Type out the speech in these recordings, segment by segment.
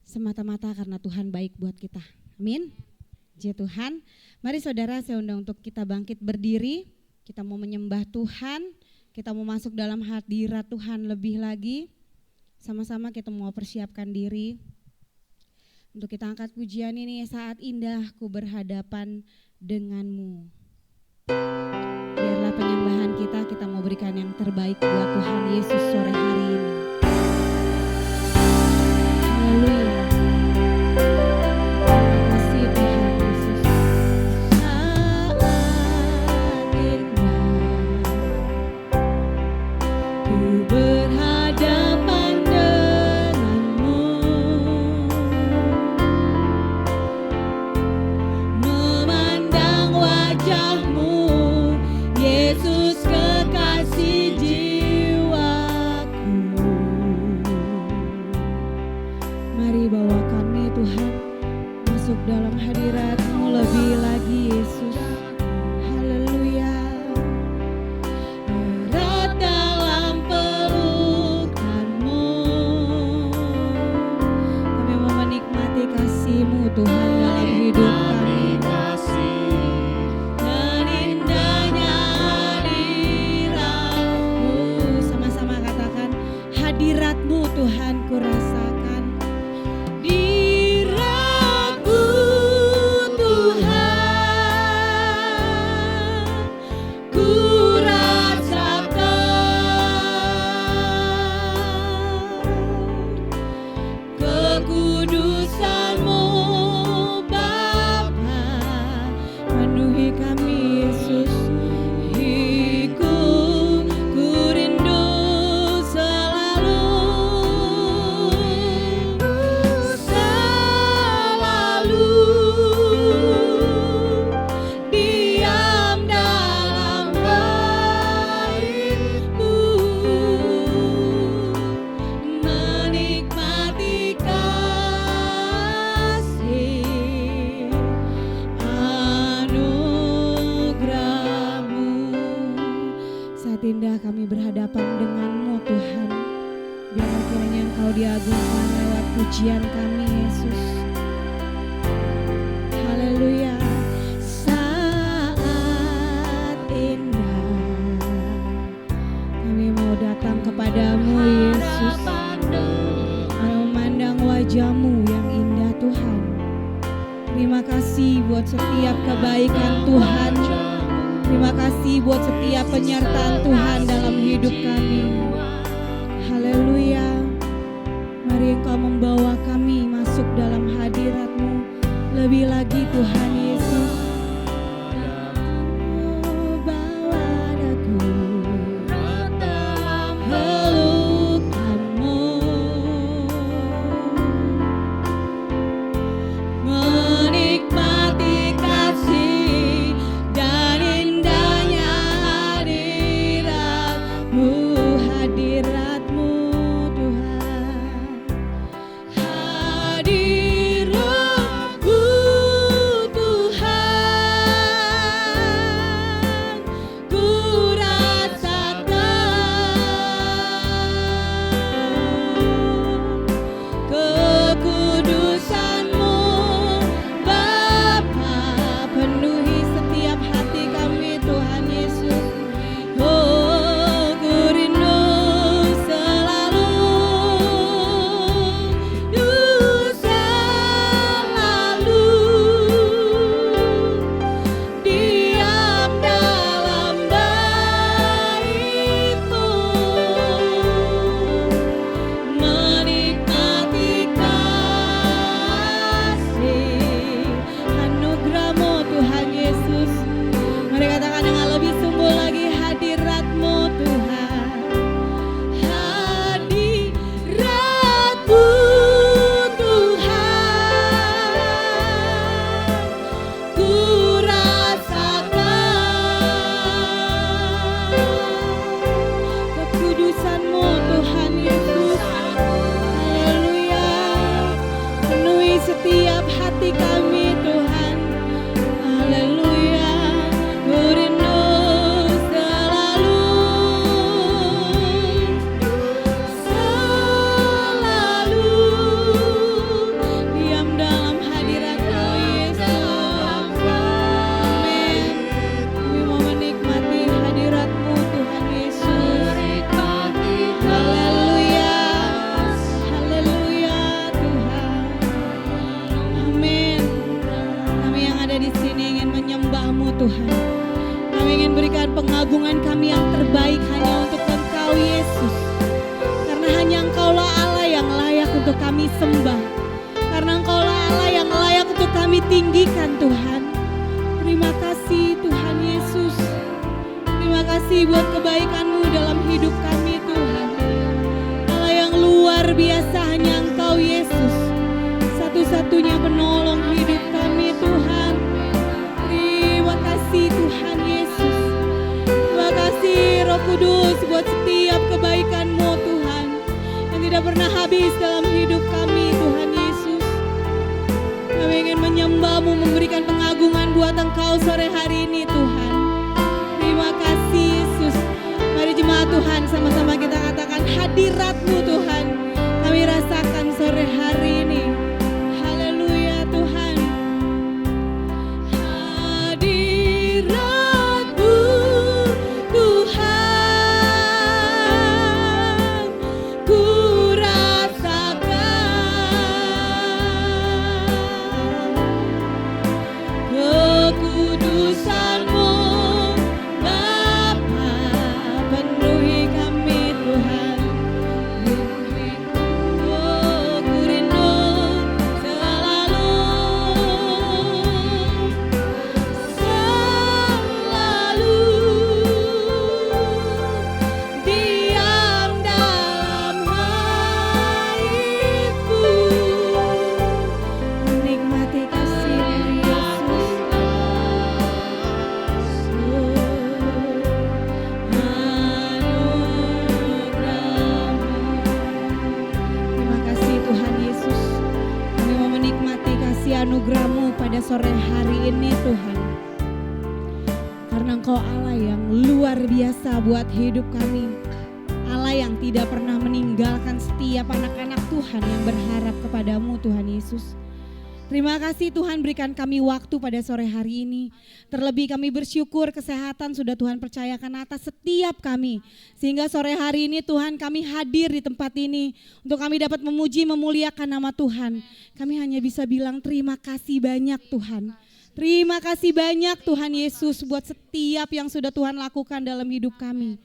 semata-mata karena Tuhan baik buat kita. Amin. Puji Tuhan. Mari saudara, saya undang untuk kita bangkit berdiri. Kita mau menyembah Tuhan, kita mau masuk dalam hadirat Tuhan lebih lagi. Sama-sama kita mau persiapkan diri untuk kita angkat pujian ini. Saat indah ku berhadapan denganmu. Biarlah penyembahan kita mau berikan yang terbaik buat Tuhan Yesus sore hari ini. Haleluya. Dalam hadirat-Mu lebih lagi Yesus. Haleluya. Erat dalam pelukan-Mu, kami mau menikmati kasih-Mu Tuhan dalam hidup kami. Dan indahnya hadirat-Mu, sama-sama katakan hadirat-Mu Tuhan ku rasakan. Indah kami berhadapan dengan-Mu Tuhan. Biarlah kiranya Engkau diagungkan lewat pujian kami Yesus. Haleluya. Saat indah kami mau datang kepadamu Yesus, memandang wajah-Mu yang indah Tuhan. Terima kasih buat setiap kebaikan Tuhan. Terima kasih buat setiap penyertaan Tuhan dalam hidup kami. Haleluya. Mari Engkau membawa kami masuk dalam hadirat-Mu lebih lagi Tuhan Yesus. Bawa daku dalam pelukan-Mu, menikmati kasih dan indahnya hadirat-Mu. kami sembah. Karena Engkaulah Allah yang layak untuk kami tinggikan Tuhan. Terima kasih Tuhan Yesus. Terima kasih buat kebaikan-Mu dalam hidup kami Tuhan. Allah yang luar biasa, hanya Engkau Yesus, satu-satunya penolong hidup kami Tuhan. Terima kasih Tuhan Yesus. Terima kasih Roh Kudus buat setiap kebaikan-Mu Tuhan yang tidak pernah habis dalam hidup kami Tuhan Yesus. Kami ingin menyembah-Mu, memberikan pengagungan buat Engkau sore hari ini Tuhan. Terima kasih Yesus. Mari jemaat Tuhan sama-sama kita katakan hadirat-Mu Tuhan kami rasakan sore hari ini. Haleluya Tuhan. Hadirat-Mu Tuhan ku rasakan, kekudusan-Mu Bapa penuhi kami Tuhan. Oh, ku rindu selalu diam dalam hidupku, menikmati kasih-Mu Yesus. Terima kasih Tuhan Yesus. Kami mau menikmati kasih anugerah-Mu pada sore hari ini Tuhan. Karena Engkau Allah yang luar biasa buat hidup kami. Allah yang tidak pernah meninggalkan setiap anak-anak Tuhan yang berharap kepada-Mu Tuhan Yesus. Terima kasih Tuhan, berikan kami waktu pada sore hari ini. Terlebih kami bersyukur kesehatan sudah Tuhan percayakan atas setiap kami. Sehingga sore hari ini Tuhan kami hadir di tempat ini untuk kami dapat memuji memuliakan nama Tuhan. Kami hanya bisa bilang terima kasih banyak Tuhan. Terima kasih banyak Tuhan Yesus buat setiap yang sudah Tuhan lakukan dalam hidup kami.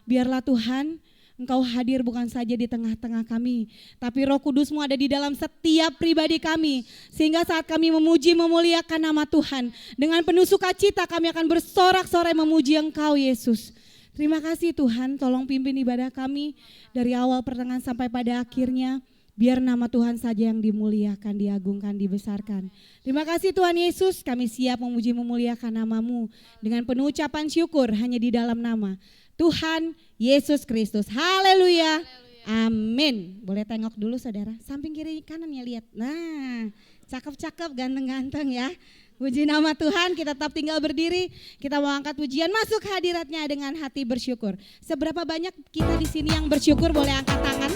Biarlah Tuhan Engkau hadir bukan saja di tengah-tengah kami, tapi Roh Kudus-Mu ada di dalam setiap pribadi kami. Sehingga saat kami memuji memuliakan nama Tuhan, dengan penuh sukacita kami akan bersorak-sorai memuji Engkau Yesus. Terima kasih Tuhan, tolong pimpin ibadah kami dari awal pertengahan sampai pada akhirnya. Biar nama Tuhan saja yang dimuliakan, diagungkan, dibesarkan. Terima kasih Tuhan Yesus, kami siap memuji memuliakan nama-Mu dengan penuh ucapan syukur hanya di dalam nama Tuhan Yesus Kristus. Haleluya. Amin. Boleh tengok dulu saudara, samping kiri kanannya lihat. Nah, cakep-cakep, ganteng-ganteng ya. Puji nama Tuhan, kita tetap tinggal berdiri. Kita mau angkat pujian, masuk hadiratnya dengan hati bersyukur. Seberapa banyak kita di sini yang bersyukur, boleh angkat tangan.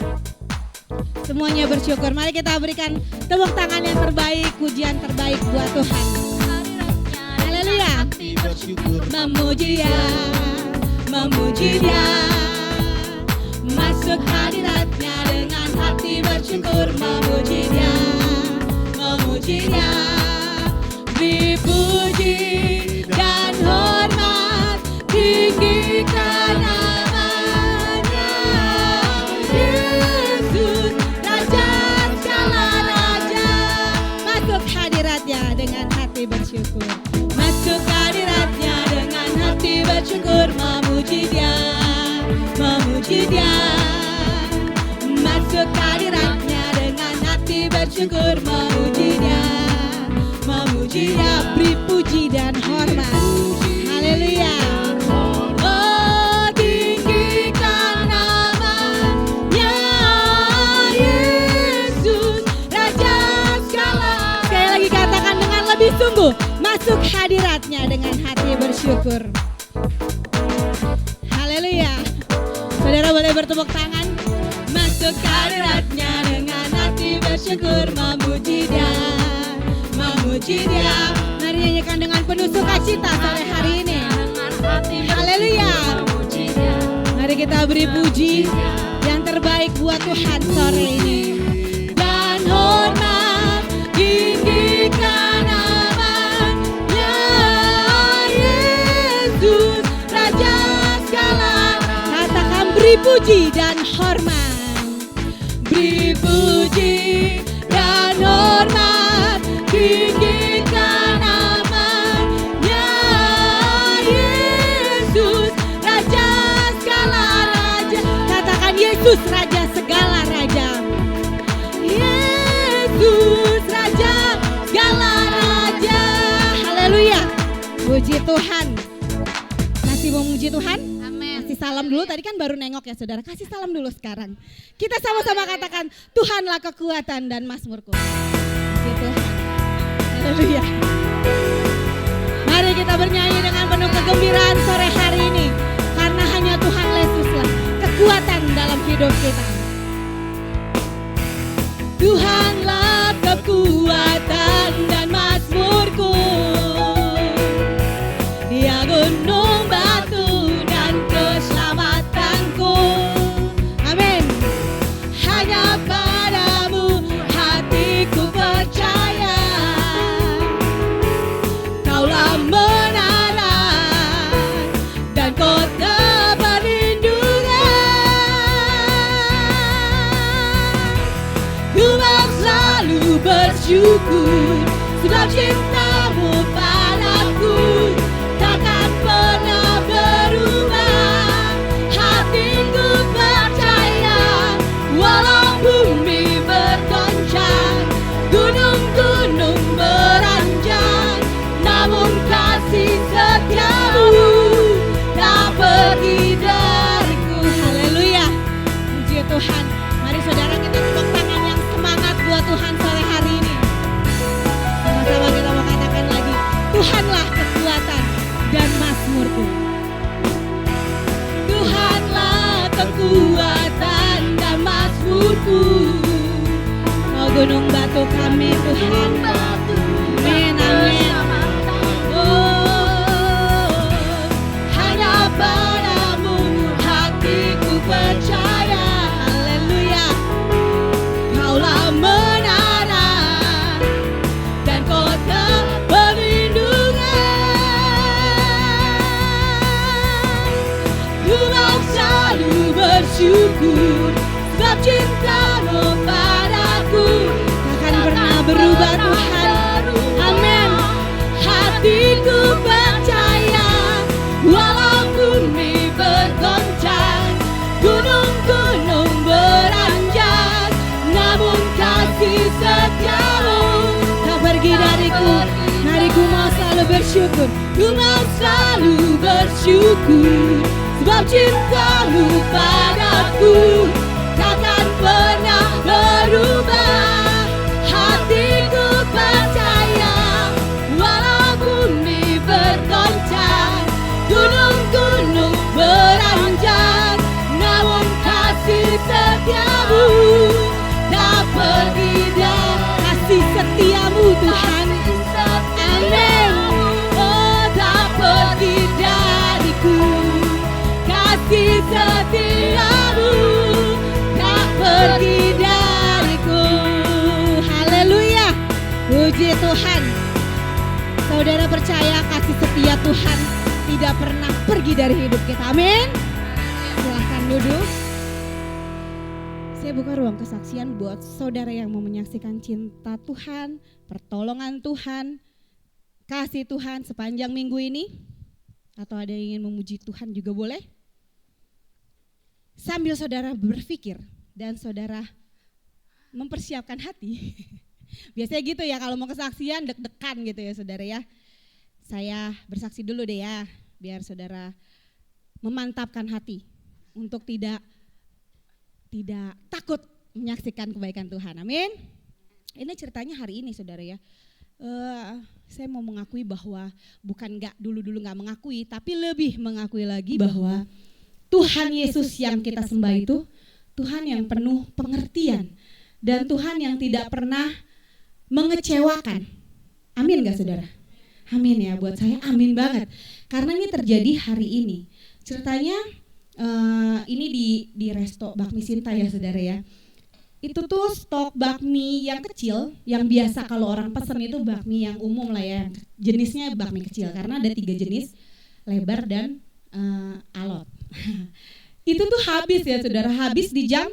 Semuanya bersyukur. Mari kita berikan tepuk tangan yang terbaik, pujian terbaik buat Tuhan. Haleluya. Memuji Dia, memuji Dia. Masuk hadiratnya dengan hati bersyukur. Memuji Dia, memuji Dia. Dipuji dan hormat, tinggikan namanya. Yesus, Raja segala raja. Masuk hadiratnya dengan hati bersyukur. Masuk hadiratnya dengan hati bersyukur. Memuji Dia, memuji Dia. Masuk hadiratnya dengan hati bersyukur. Memuji Dia, memuji Dia. Beri puji dan hormat. Haleluya. Oh, tinggikan namanya Yesus, Raja segala. Sekali lagi katakan dengan lebih sungguh. Masuk hadiratnya dengan hati bersyukur. Haleluya. Saudara boleh bertepuk tangan. Masuk hadiratnya dengan hati bersyukur. Memuji Dia, memuji Dia. Mari nyanyikan dengan penuh sukacita sore hari ini. Haleluya. Mari kita beri puji yang terbaik buat Tuhan sore ini. Dan hormat tinggikan namanya Yesus, Raja segala. Katakan beri puji dan hormat. diberi puji dan hormat, tinggikan namanya Yesus, Raja segala raja. Katakan Yesus Raja segala raja. Yesus Raja segala raja. Haleluya. Puji Tuhan. Masih mau memuji Tuhan? Kasih salam dulu, tadi kan baru nengok ya saudara. Kasih salam dulu sekarang. Kita sama-sama katakan, Tuhanlah kekuatan dan mazmurku. Puji Tuhan. Haleluya. Mari kita bernyanyi dengan penuh kegembiraan sore hari ini. Karena hanya Tuhan Yesuslah kekuatan dalam hidup kita. Tuhanlah kekuatan dan mazmurku. Dia gunung batu dan keselamatanku. Amin. Hanya padamu hatiku percaya. Kaulah menara dan kota perlindungan. Ku mau selalu bersyukur sebab cintamu padaku takkan pernah berubah. Hatiku percaya walau bumi bergoncang, gunung-gunung beranjak, namun kasih setiamu tak pergi dariku. Haleluya. Puji Tuhan. Mari saudara kita tepuk tangan yang semangat buat Tuhan sore hari ini. Sama-sama kita mau katakan lagi, Tuhanlah kekuatan dan mazmurku. Tuhanlah kekuatan dan mazmurku. Oh gunung batu kami Tuhan. Amin, amin. Oh, hanya padamu hatiku percaya. Haleluya. Kaulah menara dan kota perlindungan. Ku mau selalu bersyukur sebab cintamu padaku takkan pernah berubah Tuhan. Amin. Hatiku percaya walau bumi bergoncang, gunung-gunung beranjak, namun kasih setiamu tak pergi dariku. Mari ku mau selalu bersyukur. Ku mau selalu bersyukur sebab cintamu padaku takkan pernah berubah. Hatiku percaya walau bumi bergoncang, gunung-gunung beranjak, namun kasih setiamu tak pergi dan kasih setiamu Tuhan. Amin. Oh tak pergi dariku. Kasih setiamu tak pergi dariku. Haleluya. Puji Tuhan. Saudara percaya kasih setia Tuhan tidak pernah pergi dari hidup kita. Amin. Silahkan duduk. Saya buka ruang kesaksian buat saudara yang mau menyaksikan cinta Tuhan, pertolongan Tuhan, kasih Tuhan sepanjang minggu ini. Atau ada yang ingin memuji Tuhan juga boleh. Sambil saudara berpikir dan saudara mempersiapkan hati. Biasanya gitu ya kalau mau kesaksian deg-degan gitu ya saudara ya. Saya bersaksi dulu deh ya biar saudara memantapkan hati untuk tidak takut menyaksikan kebaikan Tuhan. Amin. Ini ceritanya hari ini saudara ya. Saya mau mengakui bahwa bukan dulu nggak mengakui, tapi lebih mengakui lagi bahwa Tuhan Yesus yang kita sembah itu Tuhan yang penuh pengertian dan Tuhan yang tidak pernah mengecewakan. Amin gak saudara? Amin ya, buat saya amin banget. Karena ini terjadi hari ini. Ceritanya ini di Resto Bakmi Sinta ya saudara ya. Itu tuh stok bakmi yang kecil, yang biasa kalau orang pesen itu bakmi yang umum lah ya. Jenisnya bakmi kecil karena ada 3 jenis, lebar dan alot. Itu tuh habis ya saudara, habis di jam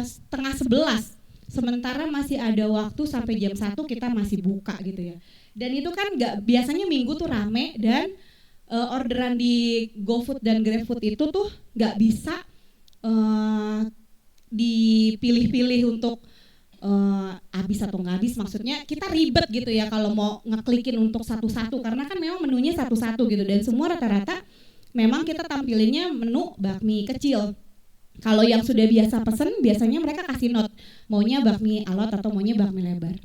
setengah 11. Sementara masih ada waktu sampai jam 1 kita masih buka gitu ya. Dan itu kan biasanya Minggu tuh rame dan orderan di GoFood dan GrabFood itu tuh nggak bisa dipilih-pilih untuk habis atau nggak habis. Maksudnya kita ribet gitu ya kalau mau ngeklikin untuk satu-satu karena kan memang menunya satu-satu gitu dan semua rata-rata memang kita tampilinnya menu bakmi kecil. Kalau yang sudah biasa pesen biasanya mereka kasih note maunya bakmi alot atau maunya bakmi lebar.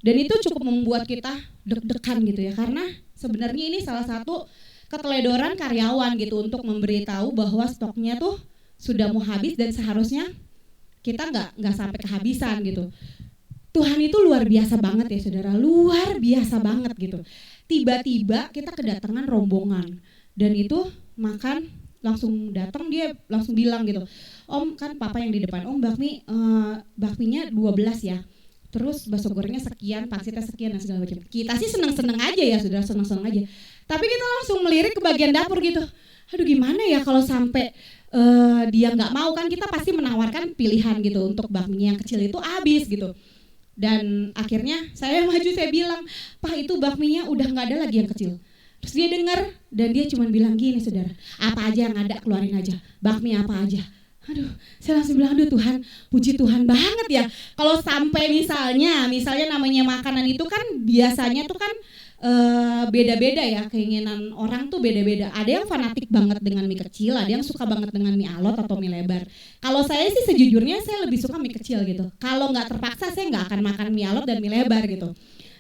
Dan itu cukup membuat kita deg-degan gitu ya karena sebenarnya ini salah satu keteledoran karyawan gitu untuk memberitahu bahwa stoknya tuh sudah mau habis dan seharusnya kita nggak sampai kehabisan gitu. Tuhan itu luar biasa banget ya saudara, luar biasa banget gitu. Tiba-tiba kita kedatangan rombongan dan itu makan langsung datang dia langsung bilang gitu, Om kan papa yang di depan, Om bakminya 12 ya. Terus bakso gorengnya sekian, pangsitnya sekian dan segala macam. Kita sih seneng-seneng aja ya, saudara seneng-seneng aja. Tapi kita langsung melirik ke bagian dapur gitu. Aduh gimana ya kalau sampai dia nggak mau kan kita pasti menawarkan pilihan gitu untuk bakminya yang kecil itu habis gitu. Dan akhirnya saya maju saya bilang, Pak itu bakminya udah nggak ada lagi yang kecil. Terus dia dengar dan dia cuma bilang gini saudara, apa aja yang ada keluarin aja, bakmi apa aja. Aduh, saya langsung bilang, aduh Tuhan, puji Tuhan banget ya. Kalau sampai misalnya namanya makanan itu kan biasanya tuh kan beda-beda ya, keinginan orang tuh beda-beda. Ada yang fanatik banget dengan mie kecil, ada yang suka banget dengan mie alot atau mie lebar. Kalau saya sih sejujurnya saya lebih suka mie kecil gitu. Kalau nggak terpaksa saya nggak akan makan mie alot dan mie lebar gitu.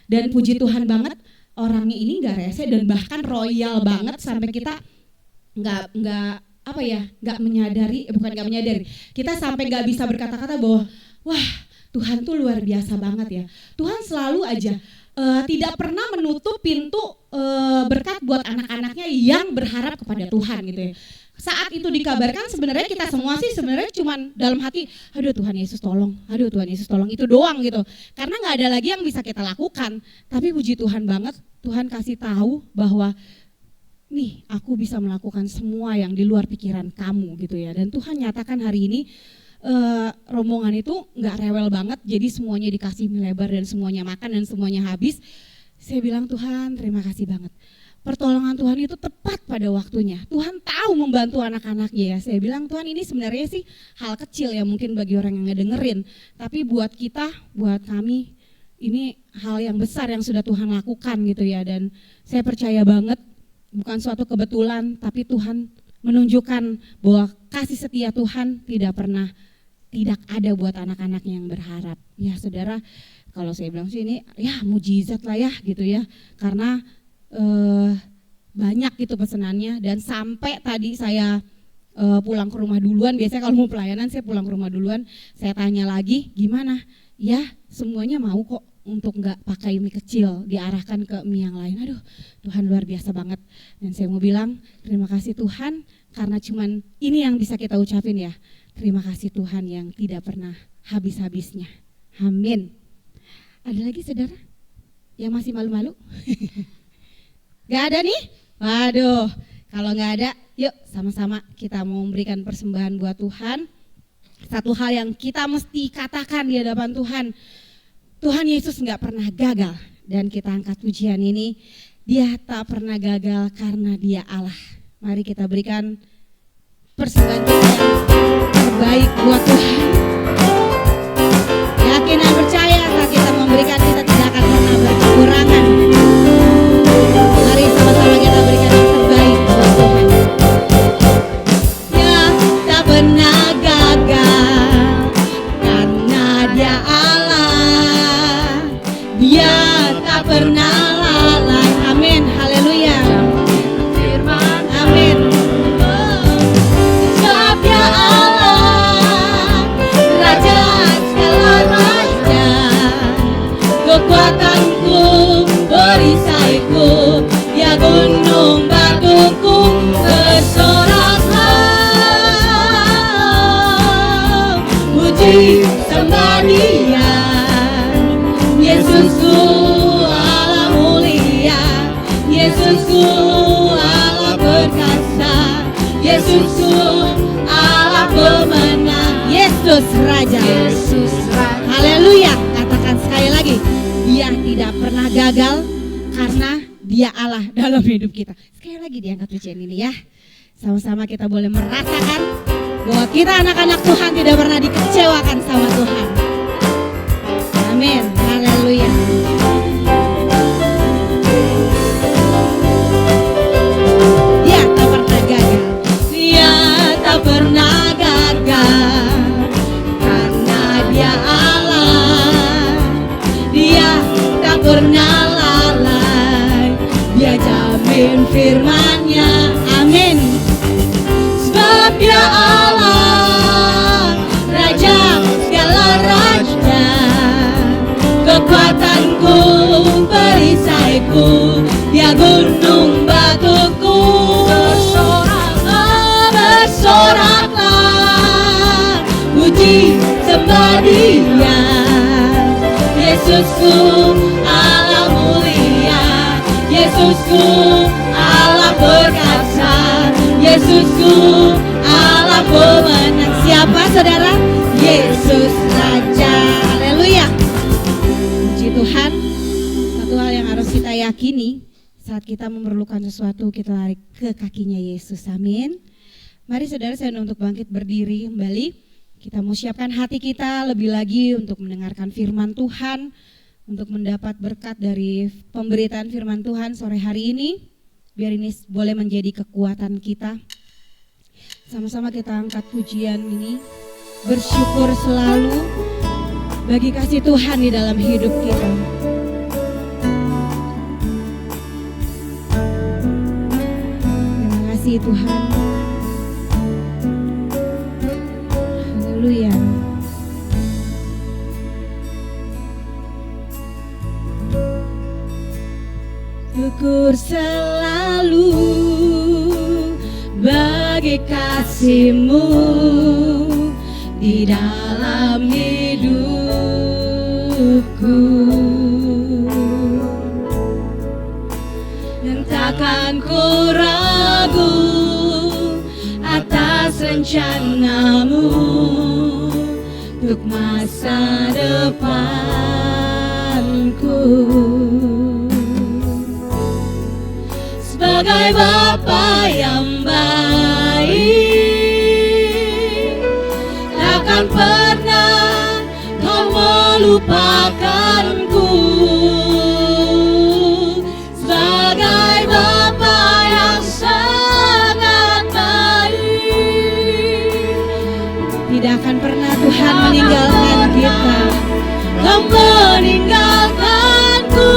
Dan puji Tuhan banget orangnya ini nggak rese dan bahkan royal banget sampai kita nggak menyadari, kita sampai nggak bisa berkata-kata bahwa wah Tuhan tuh luar biasa banget ya. Tuhan selalu aja tidak pernah menutup pintu berkat buat anak-anaknya yang berharap kepada Tuhan gitu ya. Saat itu dikabarkan sebenarnya kita semua sih sebenarnya cuman dalam hati, aduh Tuhan Yesus tolong, itu doang gitu. Karena nggak ada lagi yang bisa kita lakukan. Tapi puji Tuhan banget, Tuhan kasih tahu bahwa nih aku bisa melakukan semua yang di luar pikiran kamu gitu ya. Dan Tuhan nyatakan hari ini rombongan itu nggak rewel banget, jadi semuanya dikasih mie lebar dan semuanya makan dan semuanya habis. Saya bilang Tuhan terima kasih banget. Pertolongan Tuhan itu tepat pada waktunya. Tuhan tahu membantu anak-anaknya ya. Saya bilang Tuhan ini sebenarnya sih hal kecil ya mungkin bagi orang yang ngedengerin. Tapi buat kita, buat kami ini hal yang besar yang sudah Tuhan lakukan gitu ya. Dan saya percaya banget bukan suatu kebetulan tapi Tuhan menunjukkan bahwa kasih setia Tuhan tidak ada buat anak-anak yang berharap. Ya saudara, kalau saya bilang sih ini ya mujizat lah ya gitu ya. Karena banyak gitu pesenannya dan sampai tadi saya pulang ke rumah duluan. Biasanya kalau mau pelayanan saya pulang ke rumah duluan, saya tanya lagi gimana? Ya semuanya mau kok untuk nggak pakai mie kecil, diarahkan ke mie yang lain. Aduh Tuhan luar biasa banget. Dan saya mau bilang terima kasih Tuhan karena cuman ini yang bisa kita ucapin ya. Terima kasih Tuhan yang tidak pernah habis-habisnya. Amin. Ada lagi saudara yang masih malu-malu? Gak ada nih? Waduh, kalau gak ada, yuk sama-sama kita mau memberikan persembahan buat Tuhan. Satu hal yang kita mesti katakan di hadapan Tuhan, Tuhan Yesus gak pernah gagal. Dan kita angkat pujian ini, Dia tak pernah gagal karena Dia Allah. Mari kita berikan persembahan kita yang terbaik buat Tuhan. Yakin dan percaya saat kita memberikan kita tidak akan pernah berkekurangan. Mari sama-sama kita berikan yang terbaik buat Tuhan. Dia tak pernah gagal karena Dia Allah. Dia tak pernah lalai. Amin, haleluya. Amin. Sebab Dia Allah, Raja selamanya. Kekuatanku, perisaiku, ya gunung batuku bersorak. Puji sembah Dia, Yesusku Allah mulia, Yesusku Allah perkasa, Yesusku Allah pemenang. Yesus Yesus Raja. Haleluya. Katakan sekali lagi, Dia tidak pernah gagal karena Dia Allah dalam hidup kita. Sekali lagi diangkat pujian ini ya. Sama-sama kita boleh merasakan bahwa kita anak-anak Tuhan tidak pernah dikecewakan sama Tuhan. Amin. Haleluya. Dia tak pernah gagal. Dia tak pernah gagal karena Dia Allah. Dia tak pernah lalai. Dia jamin firman-Nya. Amin. Sebab Dia Allah, Raja segala raja, kekuatanku, perisaiku, Dia gunung batuku. Bersoraklah, puji sembah Dia. Yesusku Allah mulia, Yesusku Allah perkasa, Yesusku Allah pemenang. Siapa saudara? Yesus Raja. Haleluya. Puji Tuhan. Satu hal yang harus kita yakini, saat kita memerlukan sesuatu, kita lari ke kakinya Yesus. Amin. Mari saudara, saya untuk bangkit berdiri kembali. Kita mau siapkan hati kita lebih lagi untuk mendengarkan firman Tuhan, untuk mendapat berkat dari pemberitaan firman Tuhan sore hari ini. Biar ini boleh menjadi kekuatan kita. Sama-sama kita angkat pujian ini. Bersyukur selalu bagi kasih Tuhan di dalam hidup kita. Terima kasih Tuhan. Haleluya. Syukur selalu bagi kasih-Mu di dalam hidupku, dan takkan ku ragu atas rencana-Mu untuk masa depanku. Sebagai Bapa yang baik, takkan pernah Kau melupakanku. Sebagai Bapa yang sangat baik, tidak akan pernah Tuhan meninggalkan kita. Kau meninggalkanku.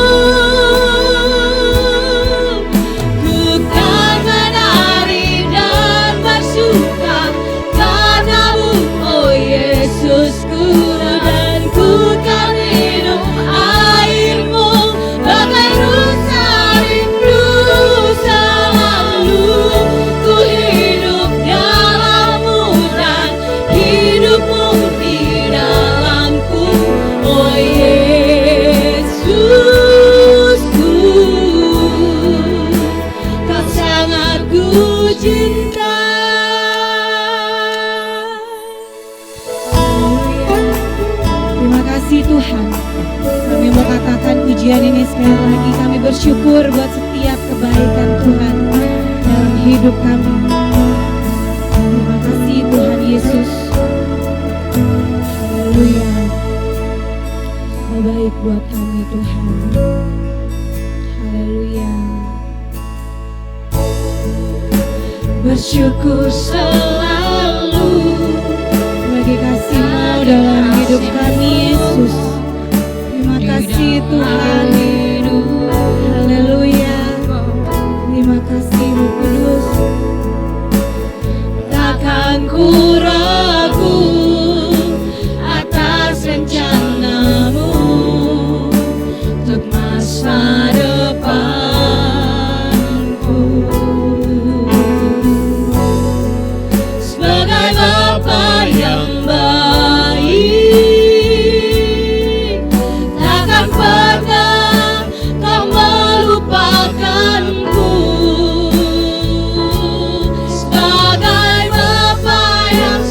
Pujian ini sekali lagi kami bersyukur buat setiap kebaikan Tuhan dalam hidup kami. Terima kasih Tuhan Yesus. Haleluya. Kau baik buat kami Tuhan. Haleluya. Bersyukur selalu bagi kasih-Mu dalam hidup kami Yesus. Terima kasih Tuhan. Haleluya. Terima kasih Roh Kudus. Takkan ku ragu atas rencana-Mu untuk masa depanku. Sebagai Bapa yang baik, takkan pernah Kau melupakanku. Sebagai Bapa yang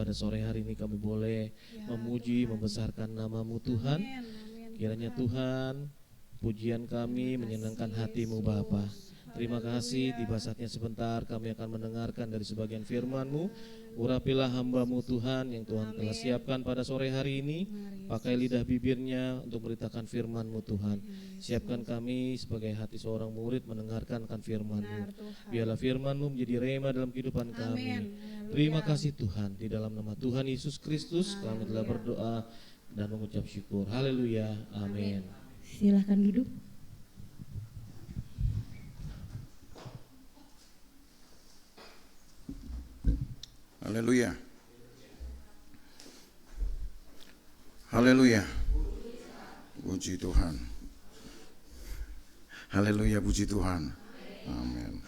pada sore hari ini kami boleh memuji, membesarkan nama-Mu Tuhan. Kiranya Tuhan, pujian kami menyenangkan hati-Mu Bapa. Terima kasih, tiba saatnya sebentar kami akan mendengarkan dari sebagian firman-Mu. Urapilah hamba-Mu Tuhan yang Tuhan telah siapkan pada sore hari ini. Pakai lidah bibirnya untuk memberitakan firman-Mu Tuhan. Siapkan kami sebagai hati seorang murid mendengarkan akan firman-Mu. Biarlah firman-Mu menjadi rema dalam kehidupan kami. Terima kasih Tuhan, di dalam nama Tuhan Yesus Kristus kami telah berdoa dan mengucap syukur. Haleluya, amin. Silakan duduk. Haleluya. Haleluya. Puji Tuhan. Haleluya, puji Tuhan. Amin.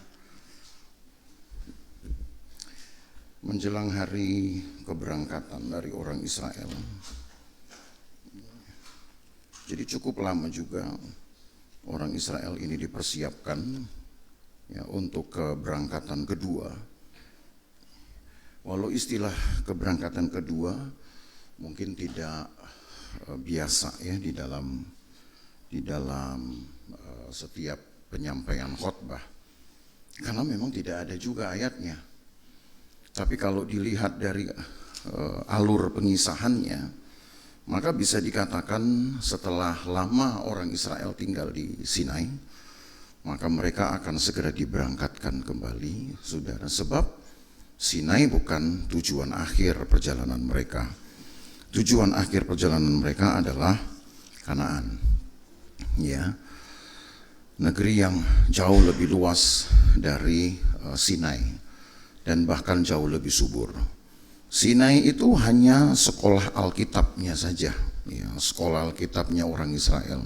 Menjelang hari keberangkatan dari orang Israel, jadi cukup lama juga orang Israel ini dipersiapkan ya, untuk keberangkatan kedua. Walau istilah keberangkatan kedua mungkin tidak biasa ya di dalam setiap penyampaian khotbah, karena memang tidak ada juga ayatnya. Tapi kalau dilihat dari alur pengisahannya, maka bisa dikatakan setelah lama orang Israel tinggal di Sinai, maka mereka akan segera diberangkatkan kembali, saudara. Sebab Sinai bukan tujuan akhir perjalanan mereka. Tujuan akhir perjalanan mereka adalah Kanaan. Ya. Negeri yang jauh lebih luas dari Sinai dan bahkan jauh lebih subur. Sinai itu hanya sekolah Alkitabnya saja, ya, sekolah Alkitabnya orang Israel.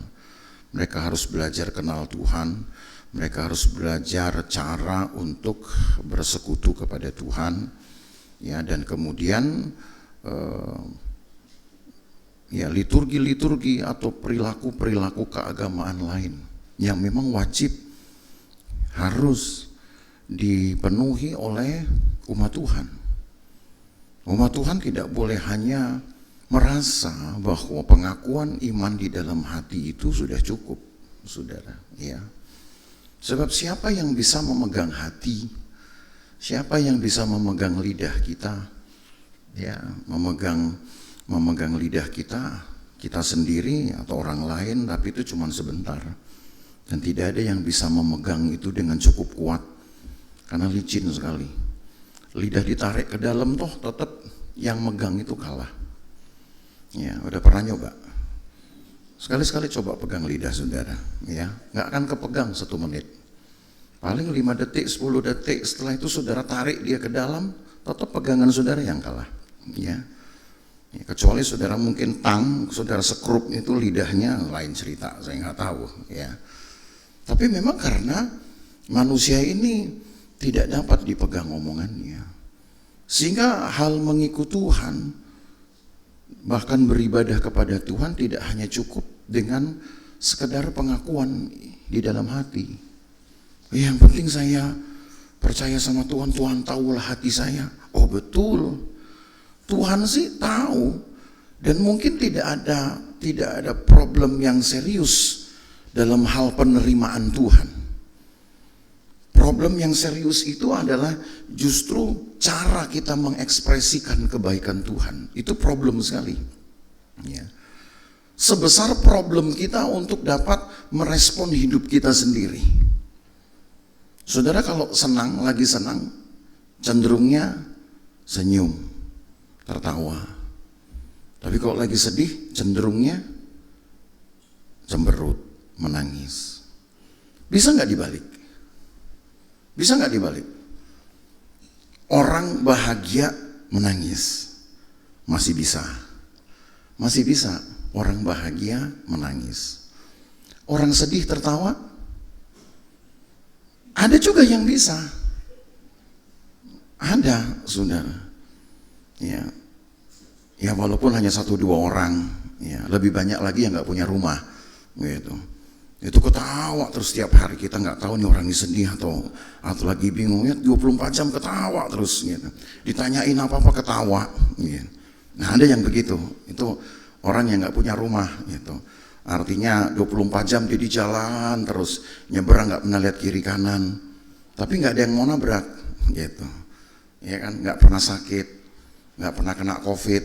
Mereka harus belajar kenal Tuhan. Mereka harus belajar cara untuk bersekutu kepada Tuhan, ya, dan kemudian ya liturgi-liturgi atau perilaku-perilaku keagamaan lain yang memang wajib harus dipenuhi oleh umat Tuhan. Umat Tuhan tidak boleh hanya merasa bahwa pengakuan iman di dalam hati itu sudah cukup, saudara, ya. Sebab siapa yang bisa memegang hati, siapa yang bisa memegang lidah kita, ya, memegang lidah kita sendiri atau orang lain, tapi itu cuma sebentar. Dan tidak ada yang bisa memegang itu dengan cukup kuat, karena licin sekali. Lidah ditarik ke dalam toh tetap yang megang itu kalah. Ya, udah pernah nyoba? Sekali-sekali coba pegang lidah saudara, ya, nggak akan kepegang 1 menit. Paling 5 detik, 10 detik, setelah itu saudara tarik dia ke dalam, tetap pegangan saudara yang kalah, ya. Ya, kecuali saudara mungkin saudara sekrup itu lidahnya lain cerita, saya nggak tahu, ya. Tapi memang karena manusia ini tidak dapat dipegang omongannya, sehingga hal mengikut Tuhan, bahkan beribadah kepada Tuhan tidak hanya cukup dengan sekedar pengakuan di dalam hati. Yang penting saya percaya sama Tuhan, Tuhan tahulah hati saya. Oh betul, Tuhan sih tahu, dan mungkin tidak ada problem yang serius dalam hal penerimaan Tuhan. Problem yang serius itu adalah justru cara kita mengekspresikan kebaikan Tuhan. Itu problem sekali. Ya. Sebesar problem kita untuk dapat merespon hidup kita sendiri. Saudara kalau senang, lagi senang, cenderungnya senyum, tertawa. Tapi kalau lagi sedih, cenderungnya cemberut, menangis. Bisa nggak dibalik? Bisa nggak dibalik? Orang bahagia menangis, masih bisa. Masih bisa orang bahagia menangis. Orang sedih tertawa, ada juga yang bisa. Ada, saudara. Ya walaupun hanya 1-2 orang, ya lebih banyak lagi yang nggak punya rumah, gitu. Itu ketawa terus setiap hari, kita nggak tahu nih orang ini sedih atau lagi bingung ya, 24 jam ketawa terus gitu. Ditanyain apa-apa ketawa gitu. Nah ada yang begitu, itu orang yang nggak punya rumah gitu. Artinya 24 jam dia di jalan terus, nyebrang nggak pernah lihat kiri kanan, tapi nggak ada yang mau nabrak gitu. Ya kan, nggak pernah sakit, nggak pernah kena COVID.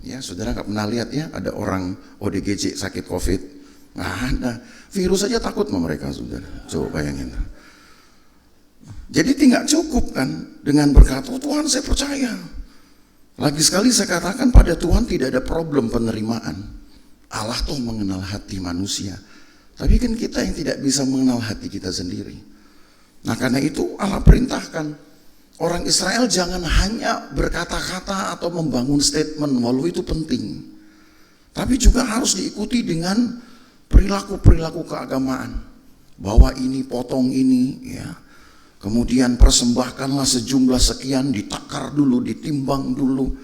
Ya saudara nggak pernah lihat ya ada orang ODGJ sakit COVID, nggak ada. Virus aja takut sama mereka, saudara. Coba bayangin. Jadi tidak cukup kan dengan berkata, oh, Tuhan saya percaya. Lagi sekali saya katakan pada Tuhan tidak ada problem penerimaan. Allah tuh mengenal hati manusia. Tapi kan kita yang tidak bisa mengenal hati kita sendiri. Nah karena itu Allah perintahkan orang Israel jangan hanya berkata-kata atau membangun statement, walau itu penting. Tapi juga harus diikuti dengan perilaku-perilaku keagamaan, bahwa ini potong ini ya, kemudian persembahkanlah sejumlah sekian, ditakar dulu, ditimbang dulu.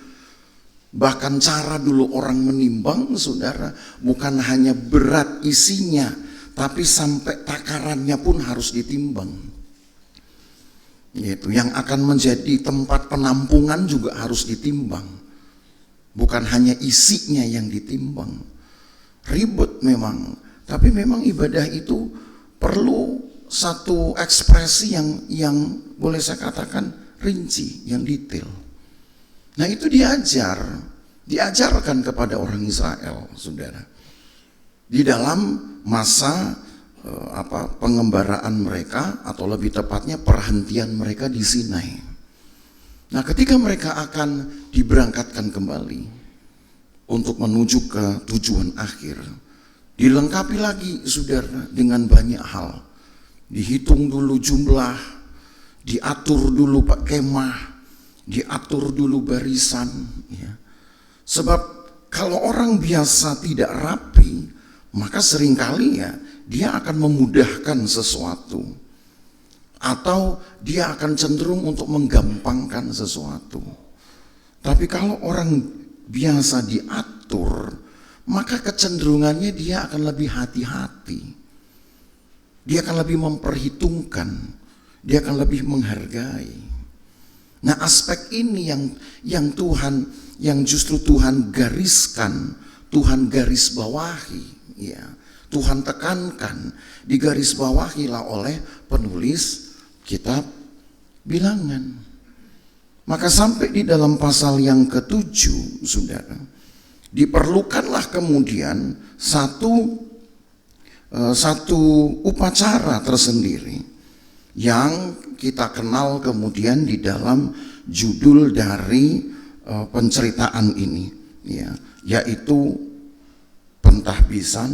Bahkan cara dulu orang menimbang, saudara, bukan hanya berat isinya, tapi sampai takarannya pun harus ditimbang. Gitu. Yang akan menjadi tempat penampungan juga harus ditimbang, bukan hanya isinya yang ditimbang. Ribet memang, tapi memang ibadah itu perlu satu ekspresi yang boleh saya katakan rinci, yang detail. Nah itu diajarkan kepada orang Israel, saudara, di dalam masa pengembaraan mereka, atau lebih tepatnya perhentian mereka di Sinai. Nah ketika mereka akan diberangkatkan kembali untuk menuju ke tujuan akhir, dilengkapi lagi, saudara, dengan banyak hal. Dihitung dulu jumlah, diatur dulu kemah, diatur dulu barisan ya. Sebab kalau orang biasa tidak rapi, maka seringkali ya dia akan memudahkan sesuatu, atau dia akan cenderung untuk menggampangkan sesuatu. Tapi kalau orang biasa diatur, maka kecenderungannya dia akan lebih hati-hati, dia akan lebih memperhitungkan, dia akan lebih menghargai. Nah aspek ini yang justru Tuhan gariskan, Tuhan garis bawahi ya, Tuhan tekankan, digaris bawahilah oleh penulis kitab Bilangan. Maka sampai di dalam pasal yang ke-7, saudara, diperlukanlah kemudian satu upacara tersendiri yang kita kenal kemudian di dalam judul dari penceritaan ini ya, yaitu pentahbisan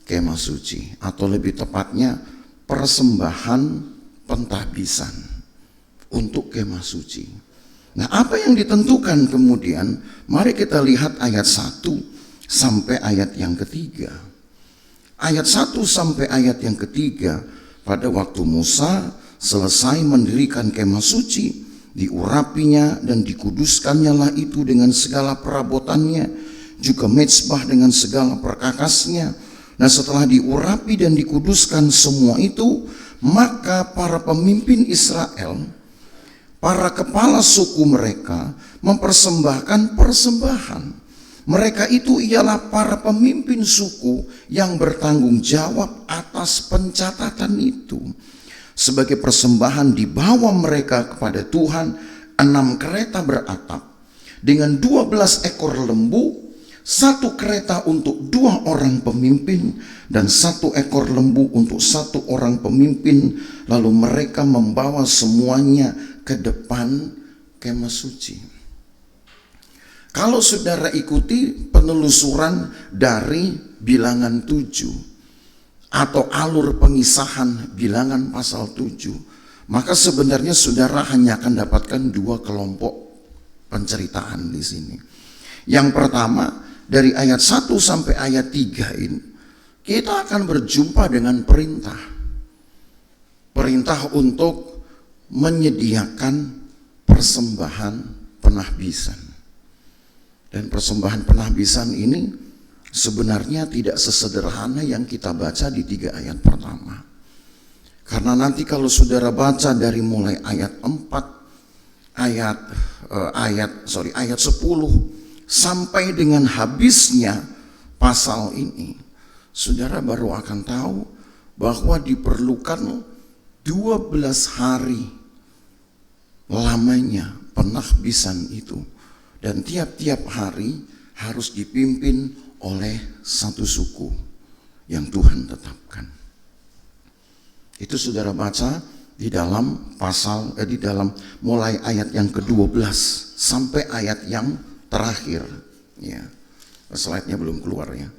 kemah suci, atau lebih tepatnya persembahan pentahbisan untuk kemah suci. Nah apa yang ditentukan kemudian? Mari kita lihat ayat 1 sampai ayat yang ketiga. Ayat 1 sampai ayat yang ketiga, pada waktu Musa selesai mendirikan kemah suci, diurapinya dan dikuduskannya lah itu dengan segala perabotannya, juga mezbah dengan segala perkakasnya. Nah setelah diurapi dan dikuduskan semua itu, maka para pemimpin Israel, para kepala suku mereka mempersembahkan persembahan. Mereka itu ialah para pemimpin suku yang bertanggung jawab atas pencatatan itu. Sebagai persembahan dibawa mereka kepada Tuhan 6 kereta beratap dengan 12 ekor lembu, 1 kereta untuk 2 orang pemimpin dan 1 ekor lembu untuk 1 orang pemimpin. Lalu mereka membawa semuanya ke depan kemah suci. Kalau saudara ikuti penelusuran dari Bilangan 7 atau alur pengisahan Bilangan pasal 7, maka sebenarnya saudara hanya akan dapatkan 2 kelompok penceritaan di sini. Yang pertama, dari ayat 1 sampai ayat 3 ini, kita akan berjumpa dengan perintah untuk menyediakan persembahan penahbisan. Dan persembahan penahbisan ini sebenarnya tidak sesederhana yang kita baca di 3 ayat pertama. Karena nanti kalau saudara baca dari mulai ayat 4, ayat 10 sampai dengan habisnya pasal ini, saudara baru akan tahu bahwa diperlukan 12 hari lamanya penahbisan itu, dan tiap-tiap hari harus dipimpin oleh satu suku yang Tuhan tetapkan. Itu saudara baca di dalam di dalam mulai ayat yang ke-12 sampai ayat yang terakhir. Ya, slide-nya belum keluar ya.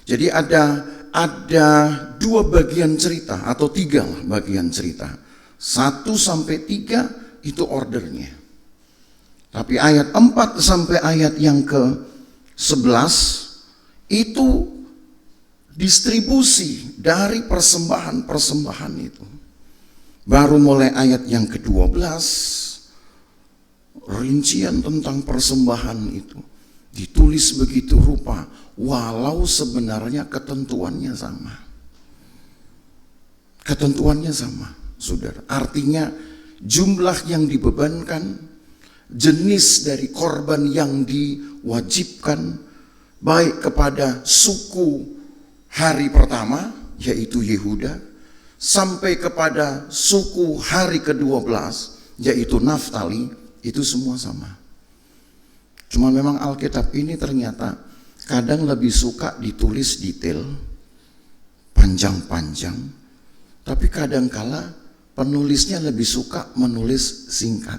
Jadi ada 2 bagian cerita atau 3 bagian cerita. 1 sampai 3 itu ordernya. Tapi ayat 4 sampai ayat yang ke-11 itu distribusi dari persembahan-persembahan itu. Baru mulai ayat yang ke-12 rincian tentang persembahan itu ditulis begitu rupa, walau sebenarnya ketentuannya sama. Ketentuannya sama, saudara. Artinya jumlah yang dibebankan, jenis dari korban yang diwajibkan, baik kepada suku hari pertama yaitu Yehuda, sampai kepada suku hari ke-12 yaitu Naftali, itu semua sama. Cuma memang Alkitab ini ternyata kadang lebih suka ditulis detail, panjang-panjang, tapi kadangkala penulisnya lebih suka menulis singkat.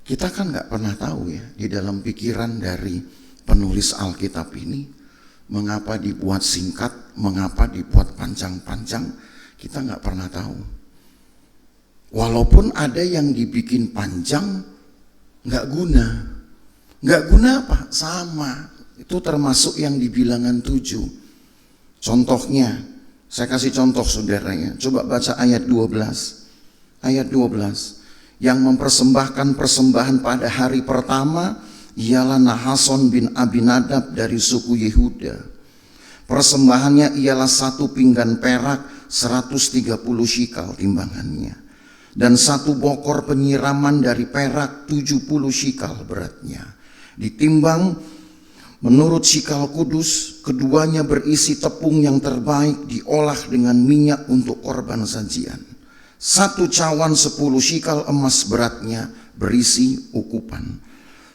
Kita kan nggak pernah tahu ya di dalam pikiran dari penulis Alkitab ini, mengapa dibuat singkat, mengapa dibuat panjang-panjang, kita nggak pernah tahu. Walaupun ada yang dibikin panjang, nggak guna. Nggak guna apa? Sama. Itu termasuk yang di Bilangan 7. Contohnya, saya kasih contoh saudara ya. Coba baca ayat 12. Ayat 12. Yang mempersembahkan persembahan pada hari pertama ialah Nahason bin Abinadab dari suku Yehuda. Persembahannya ialah 1 pinggan perak 130 shikal timbangannya, dan 1 bokor penyiraman dari perak 70 shikal beratnya. Ditimbang menurut shikal kudus, keduanya berisi tepung yang terbaik diolah dengan minyak untuk korban sajian. 1 cawan 10 shikal emas beratnya berisi ukupan.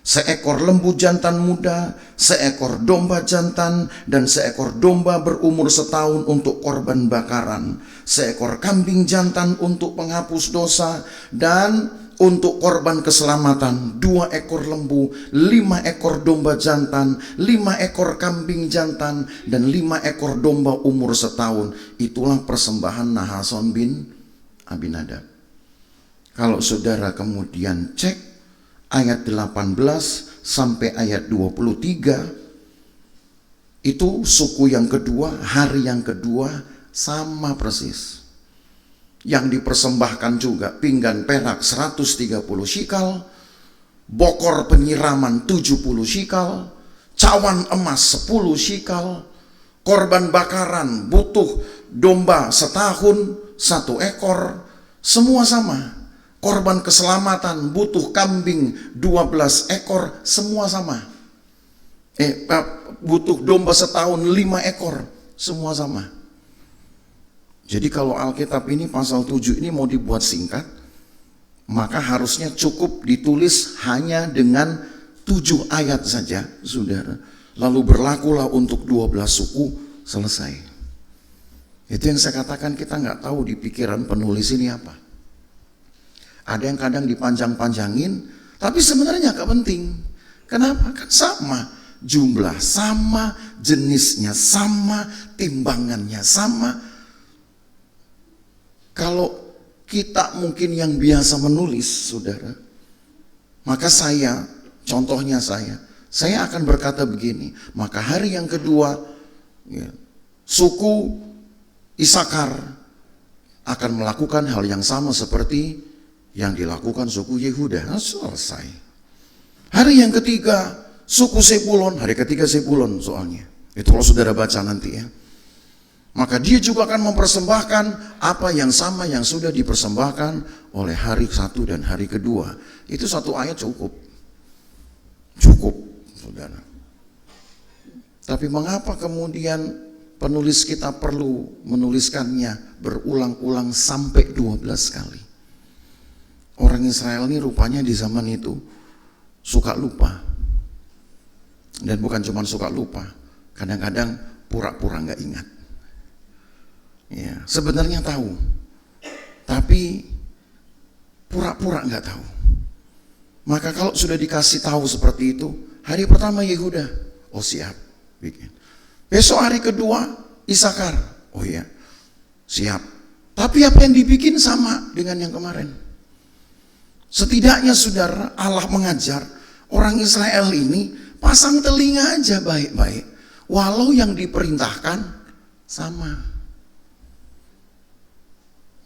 1 ekor lembu jantan muda, 1 ekor domba jantan, dan 1 ekor domba berumur setahun untuk korban bakaran, 1 ekor kambing jantan untuk penghapus dosa, dan untuk korban keselamatan 2 ekor lembu, 5 ekor domba jantan, 5 ekor kambing jantan, dan 5 ekor domba umur setahun. Itulah persembahan Nahason bin Abinadab. Kalau saudara kemudian cek ayat 18 sampai ayat 23, itu suku yang kedua, hari yang kedua, sama persis. Yang dipersembahkan juga pinggan perak 130 shikal, bokor penyiraman 70 shikal, cawan emas 10 shikal, korban bakaran butuh domba setahun 1 ekor, semua sama. Korban keselamatan butuh kambing 12 ekor, semua sama. Butuh domba setahun 5 ekor, semua sama. Jadi kalau Alkitab ini pasal 7 ini mau dibuat singkat, maka harusnya cukup ditulis hanya dengan 7 ayat saja, saudara. Lalu berlakulah untuk 12 suku, selesai. Itu yang saya katakan, kita nggak tahu di pikiran penulis ini apa. Ada yang kadang dipanjang-panjangin, tapi sebenarnya gak penting. Kenapa? Kan sama jumlah, sama jenisnya, sama timbangannya, sama. Kalau kita mungkin yang biasa menulis, saudara, maka contohnya saya akan berkata begini, maka hari yang kedua, ya, suku Isakar akan melakukan hal yang sama seperti yang dilakukan suku Yehuda. Nah, selesai. Hari yang ketiga suku Sebulon, hari ketiga Sebulon soalnya. Itu kalau saudara baca nanti ya. Maka dia juga akan mempersembahkan apa yang sama yang sudah dipersembahkan oleh hari satu dan hari kedua. Itu satu ayat cukup. Cukup, saudara. Tapi mengapa kemudian penulis kita perlu menuliskannya berulang-ulang sampai 12 kali? Orang Israel ini rupanya di zaman itu suka lupa. Dan bukan cuma suka lupa, kadang-kadang pura-pura nggak ingat. Ya, sebenarnya tahu, tapi pura-pura nggak tahu. Maka kalau sudah dikasih tahu seperti itu, hari pertama Yehuda, oh siap, bikin. Besok hari kedua Isakar, oh iya, siap. Tapi apa yang dibikin sama dengan yang kemarin. Setidaknya saudara, Allah mengajar orang Israel ini pasang telinga aja baik-baik, walau yang diperintahkan sama.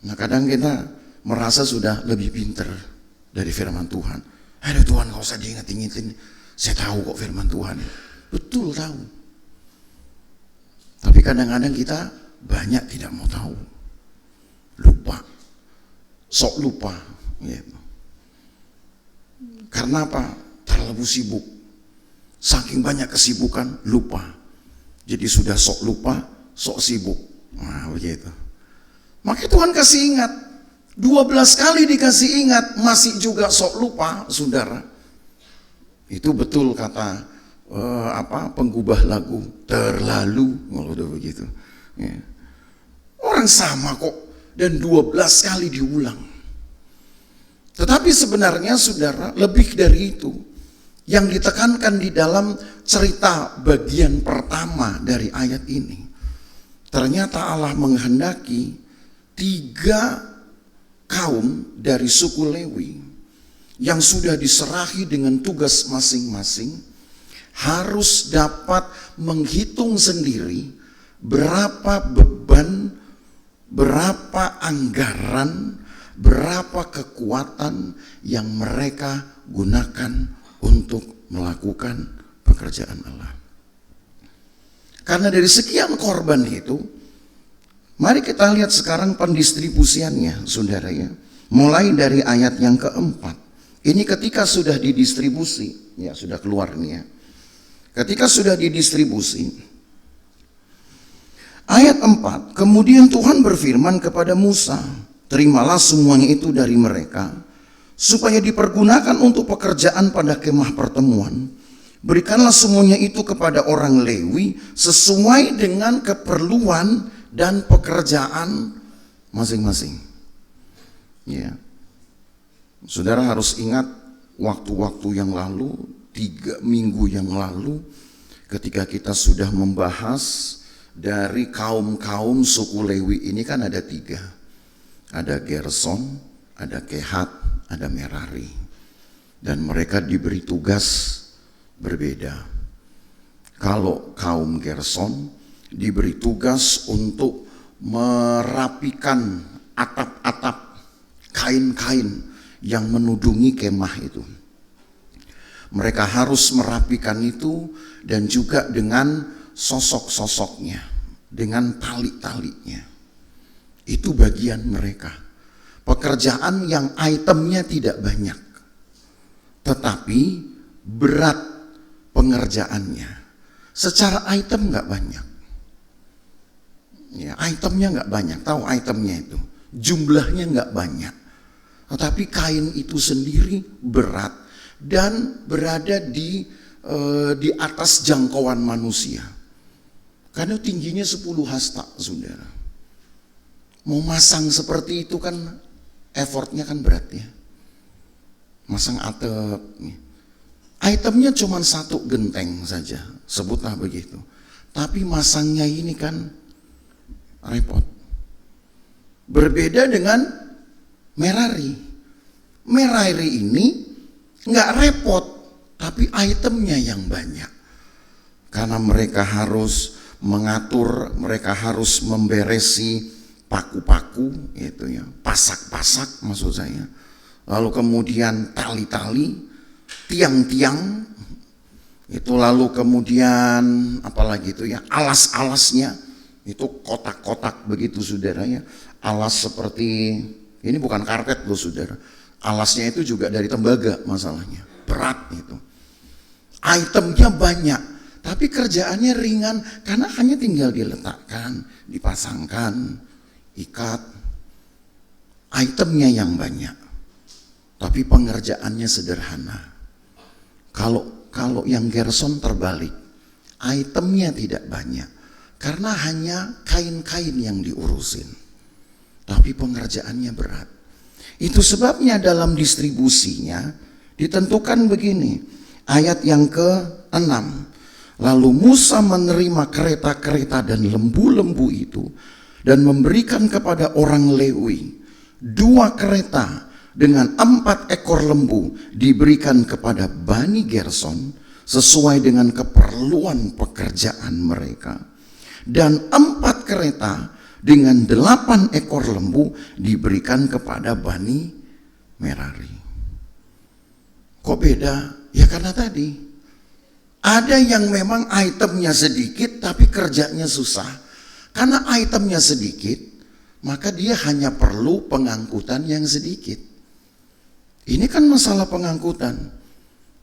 Nah kadang kita merasa sudah lebih pinter dari firman Tuhan. Aduh Tuhan gak usah diingat-ingetin, saya tahu kok firman Tuhan. Betul tahu. Tapi kadang-kadang kita banyak tidak mau tahu. Lupa. Sok lupa. Gitu. Karena apa? Terlalu sibuk. Saking banyak kesibukan, lupa. Jadi sudah sok lupa, sok sibuk. Nah begitu. Maka Tuhan kasih ingat, 12 kali dikasih ingat, masih juga sok lupa, saudara. Itu betul kata penggubah lagu, terlalu, kalau udah begitu. Ya. Orang sama kok, dan 12 kali diulang. Tetapi sebenarnya saudara, lebih dari itu, yang ditekankan di dalam cerita bagian pertama dari ayat ini, ternyata Allah menghendaki 3 kaum dari suku Lewi yang sudah diserahi dengan tugas masing-masing harus dapat menghitung sendiri berapa beban, berapa anggaran, berapa kekuatan yang mereka gunakan untuk melakukan pekerjaan Allah. Karena dari sekian korban itu, mari kita lihat sekarang pendistribusiannya, saudara ya. Mulai dari ayat yang keempat. Ini ketika sudah didistribusi, ya sudah keluar nih ya. Ketika sudah didistribusi, ayat 4, kemudian Tuhan berfirman kepada Musa, terimalah semuanya itu dari mereka, supaya dipergunakan untuk pekerjaan pada kemah pertemuan. Berikanlah semuanya itu kepada orang Lewi sesuai dengan keperluan dan pekerjaan masing-masing. Ya. Saudara harus ingat waktu-waktu yang lalu, 3 minggu yang lalu, ketika kita sudah membahas dari kaum-kaum suku Lewi ini kan ada 3. Ada Gerson, ada Kehat, ada Merari. Dan mereka diberi tugas berbeda. Kalau kaum Gerson diberi tugas untuk merapikan atap-atap, kain-kain yang menudungi kemah itu. Mereka harus merapikan itu dan juga dengan sosok-sosoknya, dengan tali-talinya. Itu bagian mereka. Pekerjaan yang itemnya tidak banyak, tetapi berat pengerjaannya. Secara item nggak banyak. Ya, itemnya nggak banyak, tahu itemnya itu, jumlahnya nggak banyak, tetapi kain itu sendiri berat dan berada di atas jangkauan manusia, karena tingginya 10 hasta, saudara. Mau masang seperti itu kan effortnya kan berat ya, masang atap. Itemnya cuma 1 genteng saja, sebutlah begitu, tapi masangnya ini kan repot. Berbeda dengan Merari. Merari ini nggak repot, tapi itemnya yang banyak. Karena mereka harus mengatur, mereka harus memberesi paku-paku, itu ya, pasak-pasak maksud saya. Lalu kemudian tali-tali, tiang-tiang, Itu lalu kemudian apalagi itu ya, alas-alasnya itu kotak-kotak begitu saudara ya. Alas seperti, ini bukan karpet loh saudara. Alasnya itu juga dari tembaga masalahnya, berat itu. Itemnya banyak, tapi kerjaannya ringan karena hanya tinggal diletakkan, dipasangkan, ikat. Itemnya yang banyak, tapi pengerjaannya sederhana. Kalau yang Gerson terbalik, itemnya tidak banyak, karena hanya kain-kain yang diurusin, tapi pengerjaannya berat. Itu sebabnya dalam distribusinya ditentukan begini, ayat yang ke-6. Lalu Musa menerima kereta-kereta dan lembu-lembu itu dan memberikan kepada orang Lewi 2 kereta dengan 4 ekor lembu diberikan kepada Bani Gerson sesuai dengan keperluan pekerjaan mereka. Dan 4 kereta dengan 8 ekor lembu diberikan kepada Bani Merari. Kok beda? Ya karena tadi ada yang memang itemnya sedikit tapi kerjanya susah. Karena itemnya sedikit, maka dia hanya perlu pengangkutan yang sedikit. Ini kan masalah pengangkutan.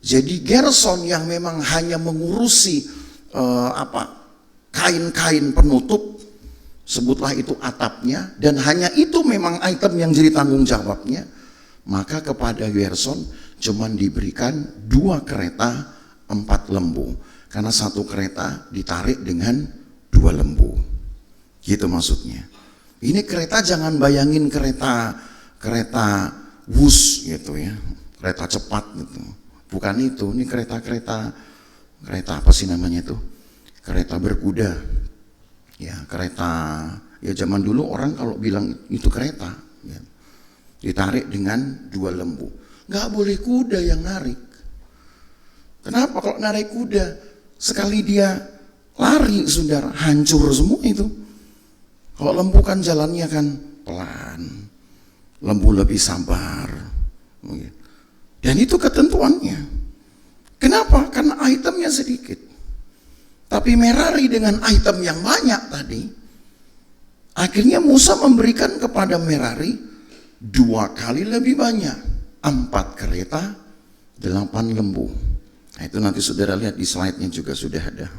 Jadi Gerson yang memang hanya mengurusi kain-kain penutup, sebutlah itu atapnya, dan hanya itu memang item yang jadi tanggung jawabnya, maka kepada Gerson cuman diberikan 2 kereta 4 lembu, karena 1 kereta ditarik dengan 2 lembu. Gitu maksudnya. Ini kereta jangan bayangin kereta bus gitu ya, kereta cepat gitu. Bukan itu, ini kereta apa sih namanya itu? Kereta berkuda. Ya, kereta ya zaman dulu orang kalau bilang itu kereta ya, ditarik dengan 2 lembu. Nggak boleh kuda yang narik. Kenapa? Kalau narik kuda sekali dia lari saudara, hancur semua itu. Kalau lembu kan jalannya kan pelan, lembu lebih sabar. Dan itu ketentuannya. Kenapa? Karena itemnya sedikit. Tapi Merari dengan item yang banyak tadi, akhirnya Musa memberikan kepada Merari 2 kali lebih banyak, 4 kereta, 8 lembu. Nah itu nanti saudara lihat di slide-nya juga sudah ada.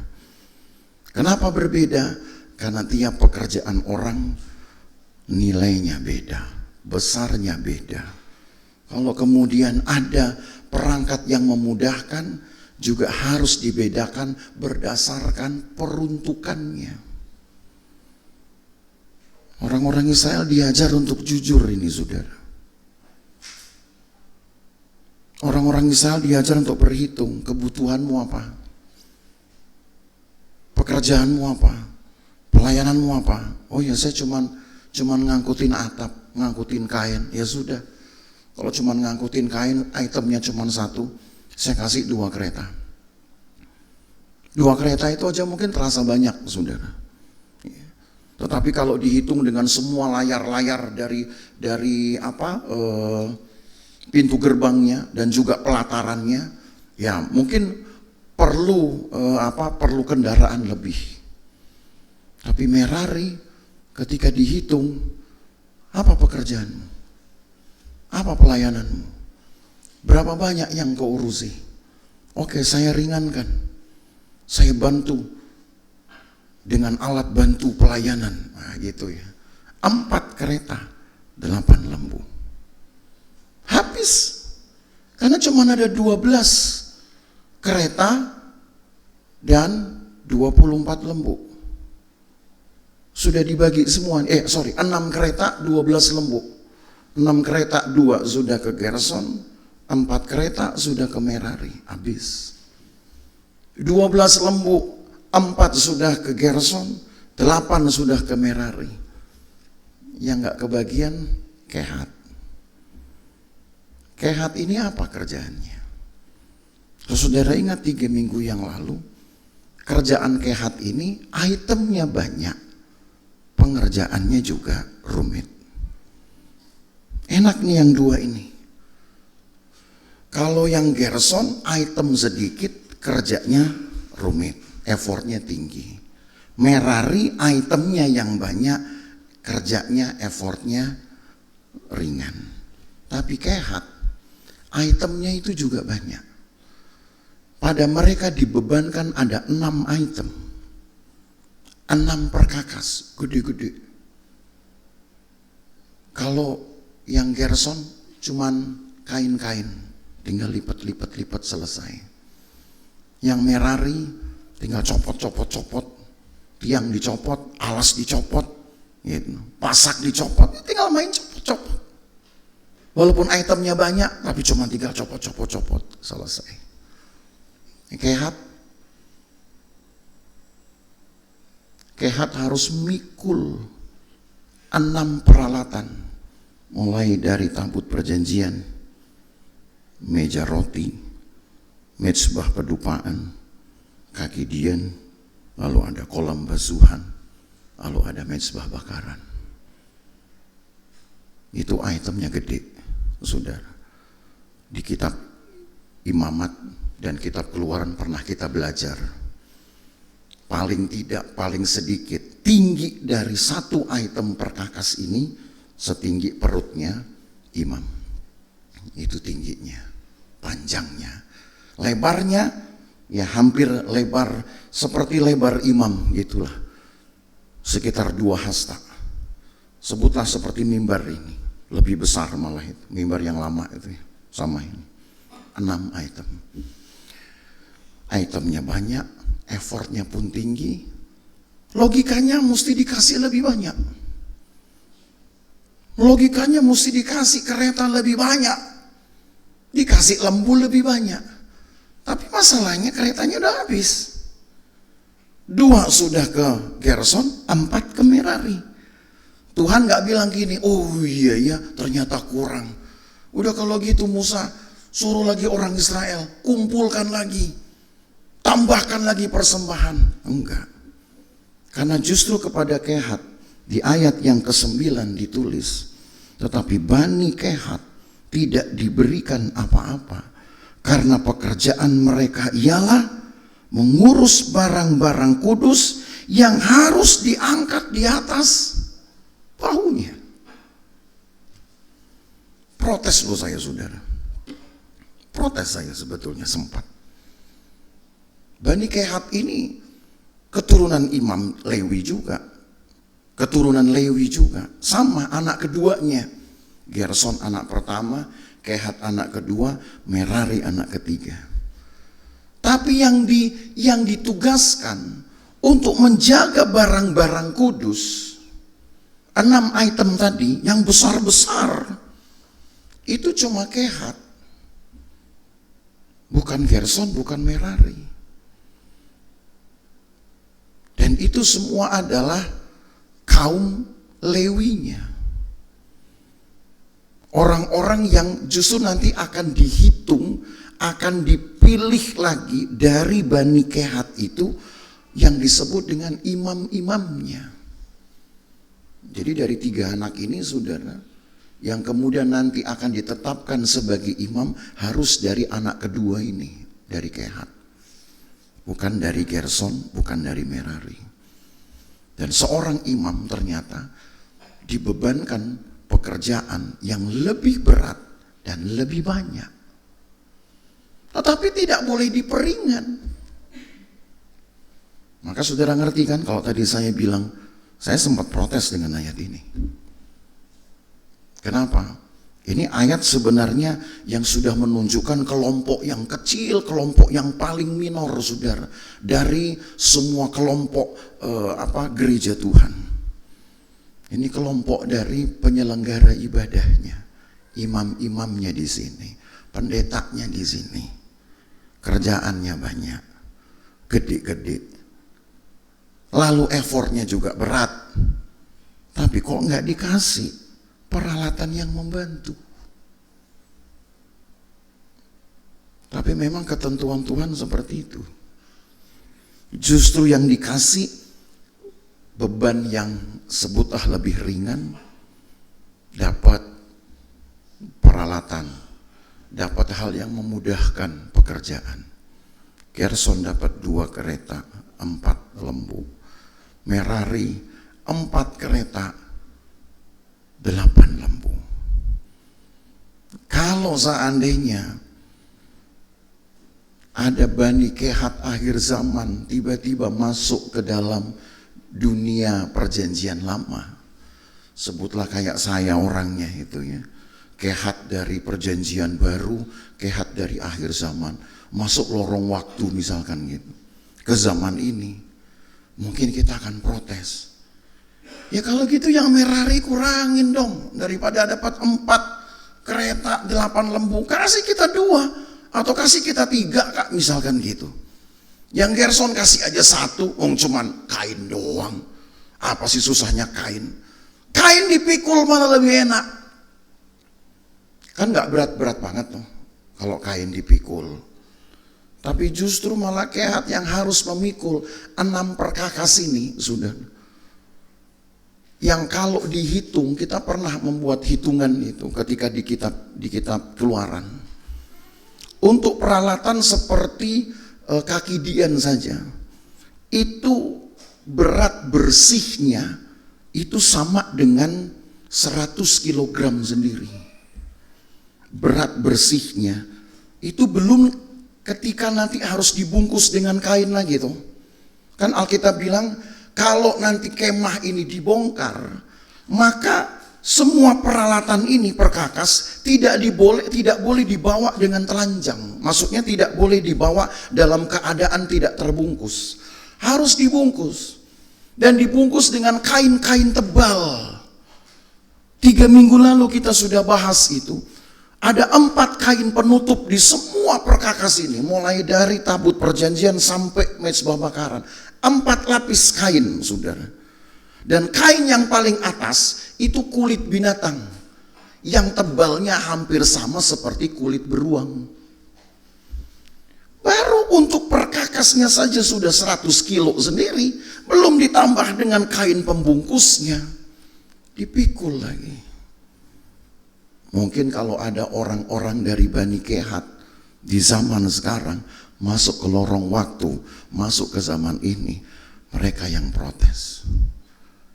Kenapa berbeda? Karena tiap pekerjaan orang nilainya beda, besarnya beda. Kalau kemudian ada perangkat yang memudahkan, juga harus dibedakan berdasarkan peruntukannya. Orang-orang Israel diajar untuk jujur ini saudara. Orang-orang Israel diajar untuk berhitung kebutuhanmu apa, pekerjaanmu apa, pelayananmu apa. Oh ya saya cuman ngangkutin atap, ngangkutin kain. Ya sudah, kalau cuman ngangkutin kain, itemnya cuman 1, saya kasih 2 kereta. 2 kereta itu aja mungkin terasa banyak saudara. Tetapi kalau dihitung dengan semua layar-layar dari pintu gerbangnya dan juga pelatarannya, ya mungkin perlu kendaraan lebih. Tapi Merari ketika dihitung, apa pekerjaanmu? Apa pelayananmu? Berapa banyak yang kau urusi? Oke, saya ringankan. Saya bantu dengan alat bantu pelayanan. Nah, gitu ya. 4 kereta, 8 lembu. Habis. Karena cuma ada 12 kereta dan 24 lembu. Sudah dibagi semua. 6 kereta, 12 lembu. 6 kereta, 2 sudah ke Gerson, 4 kereta sudah ke Merari. Habis. 12 lembu, 4 sudah ke Gerson, 8 sudah ke Merari. Yang gak kebagian Kehat. Kehat ini apa kerjaannya? Terus saudara ingat 3 minggu yang lalu, kerjaan Kehat ini itemnya banyak, pengerjaannya juga rumit. Enak nih yang 2 ini. Kalau yang Gerson item sedikit, kerjanya rumit, effortnya tinggi. Merari itemnya yang banyak, kerjanya, effortnya ringan. Tapi Kehat, itemnya itu juga banyak. Pada mereka dibebankan ada 6 item. 6 perkakas, gede-gede. Kalau yang Gerson cuman kain-kain, tinggal lipat-lipat selesai. Yang Merari tinggal copot, tiang dicopot, alas dicopot, gitu. Pasak dicopot, tinggal main copot. Walaupun itemnya banyak, tapi cuma tinggal copot, selesai. Kehat harus mikul 6 peralatan, mulai dari tabut perjanjian, meja roti, mezbah pedupaan, kaki dian, lalu ada kolam basuhan, lalu ada mezbah bakaran. Itu itemnya gede, saudara. Di kitab Imamat dan kitab Keluaran pernah kita belajar. Paling tidak, paling sedikit, tinggi dari 1 item perkakas ini setinggi perutnya imam. Itu tingginya, panjangnya, lebarnya ya hampir lebar seperti lebar imam gitulah, sekitar 2 hasta. Sebutlah seperti mimbar ini, lebih besar malah itu, mimbar yang lama itu ya, sama ini. 6 item. Itemnya banyak, effortnya pun tinggi, logikanya mesti dikasih lebih banyak. Logikanya mesti dikasih kereta lebih banyak, dikasih lembu lebih banyak. Tapi masalahnya keretanya udah habis. 2 sudah ke Gerson, 4 ke Merari. Tuhan gak bilang gini, oh iya ya ternyata kurang. Udah kalau gitu Musa suruh lagi orang Israel, kumpulkan lagi, tambahkan lagi persembahan. Enggak. Karena justru kepada Kehat di ayat yang ke-9 ditulis, tetapi Bani Kehat tidak diberikan apa-apa, karena pekerjaan mereka ialah mengurus barang-barang kudus yang harus diangkat di atas bahunya. Protes loh saya, saudara. Protes saya sebetulnya sempat. Bani Kehat ini keturunan Imam Lewi juga. Keturunan Lewi juga. Sama anak keduanya. Gerson anak pertama, Kehat anak kedua, Merari anak ketiga. Tapi yang ditugaskan untuk menjaga barang-barang kudus, 6 item tadi yang besar-besar, itu cuma Kehat. Bukan Gerson, bukan Merari. Dan itu semua adalah kaum Lewinya. Orang-orang yang justru nanti akan dihitung, akan dipilih lagi dari Bani Kehat itu yang disebut dengan imam-imamnya. Jadi dari 3 anak ini, saudara, yang kemudian nanti akan ditetapkan sebagai imam harus dari anak kedua ini, dari Kehat. Bukan dari Gerson, bukan dari Merari. Dan seorang imam ternyata dibebankan pekerjaan yang lebih berat dan lebih banyak. Tetapi tidak boleh diperingan. Maka saudara ngerti kan kalau tadi saya bilang, saya sempat protes dengan ayat ini. Kenapa? Ini ayat sebenarnya yang sudah menunjukkan kelompok yang kecil, kelompok yang paling minor, saudara, dari semua kelompok gereja Tuhan. Ini kelompok dari penyelenggara ibadahnya, imam-imamnya di sini, pendetanya di sini, kerjaannya banyak, gede-gede, lalu effortnya juga berat, tapi kok nggak dikasih peralatan yang membantu. Tapi memang ketentuan Tuhan seperti itu. Justru yang dikasih beban yang sebutlah lebih ringan, dapat peralatan, dapat hal yang memudahkan pekerjaan. Gerson dapat 2 kereta, 4 lembu. Merari 4 kereta, 8 lembu. Kalau seandainya ada Bani Kehat akhir zaman tiba-tiba masuk ke dalam dunia perjanjian lama, sebutlah kayak saya orangnya itu ya, Kehat dari perjanjian baru, Kehat dari akhir zaman, masuk lorong waktu misalkan gitu, ke zaman ini, mungkin kita akan protes. Ya kalau gitu yang Merari kurangin dong, daripada dapat 4 kereta 8 lembu, kasih kita 2 atau kasih kita 3 Kak, misalkan gitu. Yang Gerson kasih aja 1, cuman kain doang. Apa sih susahnya kain? Kain dipikul malah lebih enak. Kan gak berat-berat banget tuh kalau kain dipikul. Tapi justru malah Kehat yang harus memikul 6 perkakas ini, sudah. Yang kalau dihitung, kita pernah membuat hitungan itu ketika di kitab Keluaran. Untuk peralatan seperti kaki Dian saja, itu berat bersihnya itu sama dengan 100 kilogram sendiri. Berat bersihnya itu belum ketika nanti harus dibungkus dengan kain lagi tuh. Kan Alkitab bilang kalau nanti kemah ini dibongkar, maka semua peralatan ini perkakas tidak boleh dibawa dengan telanjang. Maksudnya tidak boleh dibawa dalam keadaan tidak terbungkus. Harus dibungkus. Dan dibungkus dengan kain-kain tebal. 3 minggu lalu kita sudah bahas itu. Ada 4 kain penutup di semua perkakas ini. Mulai dari tabut perjanjian sampai mezbah bakaran. 4 lapis kain, saudara. Dan kain yang paling atas itu kulit binatang yang tebalnya hampir sama seperti kulit beruang. Baru untuk perkakasnya saja sudah 100 kilo sendiri, belum ditambah dengan kain pembungkusnya, dipikul lagi. Mungkin kalau ada orang-orang dari Bani Kehat di zaman sekarang masuk ke lorong waktu, masuk ke zaman ini, mereka yang protes.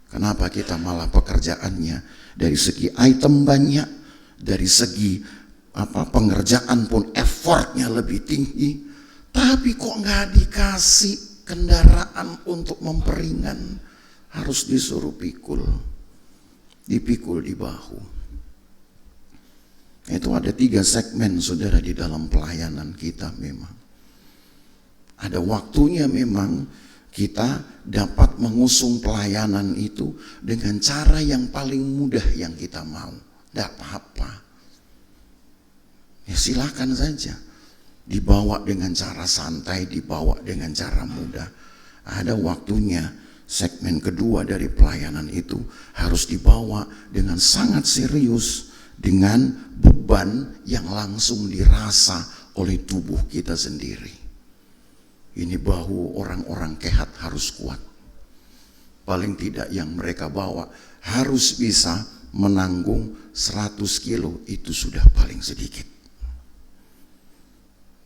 Kenapa kita malah pekerjaannya dari segi item banyak, dari segi pengerjaan pun effortnya lebih tinggi, tapi kok nggak dikasih kendaraan untuk memperingan, harus disuruh dipikul di bahu. Itu ada 3 segmen, saudara, di dalam pelayanan kita. Memang ada waktunya, memang kita dapat mengusung pelayanan itu dengan cara yang paling mudah yang kita mau. Tidak apa-apa. Ya silakan saja. Dibawa dengan cara santai, dibawa dengan cara mudah. Ada waktunya segmen kedua dari pelayanan itu harus dibawa dengan sangat serius. Dengan beban yang langsung dirasa oleh tubuh kita sendiri. Ini bahu orang-orang Kehat harus kuat. Paling tidak yang mereka bawa harus bisa menanggung 100 kilo, itu sudah paling sedikit.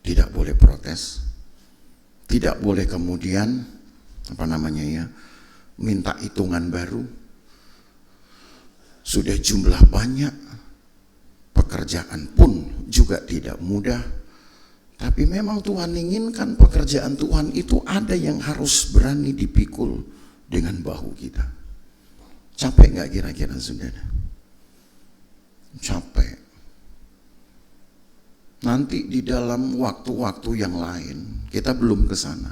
Tidak boleh protes. Tidak boleh kemudian minta hitungan baru. Sudah jumlah banyak, pekerjaan pun juga tidak mudah. Tapi memang Tuhan inginkan pekerjaan Tuhan itu ada yang harus berani dipikul dengan bahu kita. Capek gak kira-kira, saudara? Capek. Nanti di dalam waktu-waktu yang lain, kita belum ke sana.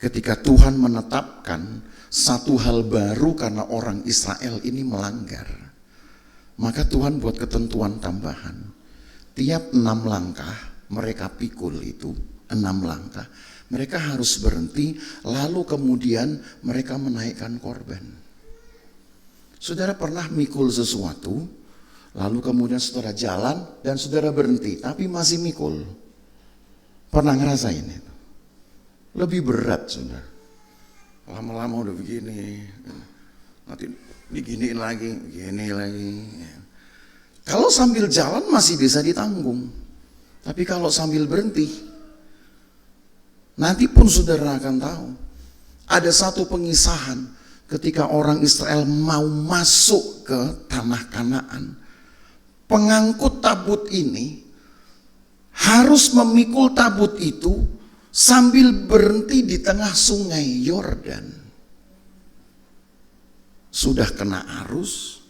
Ketika Tuhan menetapkan satu hal baru karena orang Israel ini melanggar, maka Tuhan buat ketentuan tambahan. Tiap 6 langkah mereka pikul itu 6 langkah. Mereka harus berhenti, lalu kemudian mereka menaikkan korban. Saudara pernah mikul sesuatu, lalu kemudian saudara jalan dan saudara berhenti, tapi masih mikul. Pernah ngerasain itu? Lebih berat, saudara. Lama-lama udah begini, nanti diginiin lagi, begini lagi. Kalau sambil jalan masih bisa ditanggung. Tapi kalau sambil berhenti, Nanti pun saudara akan tahu. Ada satu pengisahan ketika orang Israel mau masuk ke tanah Kanaan. Pengangkut tabut ini harus memikul tabut itu sambil berhenti di tengah sungai Yordan. Sudah kena arus,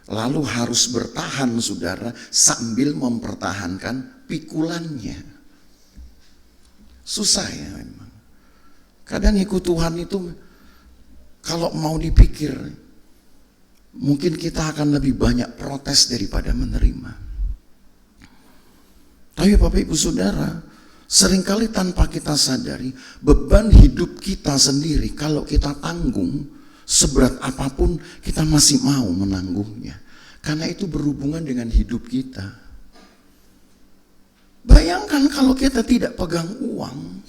lalu harus bertahan saudara sambil mempertahankan pikulannya. Susah ya memang. Kadang ikut Tuhan itu kalau mau dipikir, mungkin kita akan lebih banyak protes daripada menerima. Tapi Bapak Ibu Saudara, seringkali tanpa kita sadari, beban hidup kita sendiri kalau kita tanggung, seberat apapun kita masih mau menanggungnya. Karena itu berhubungan dengan hidup kita. Bayangkan kalau kita tidak pegang uang,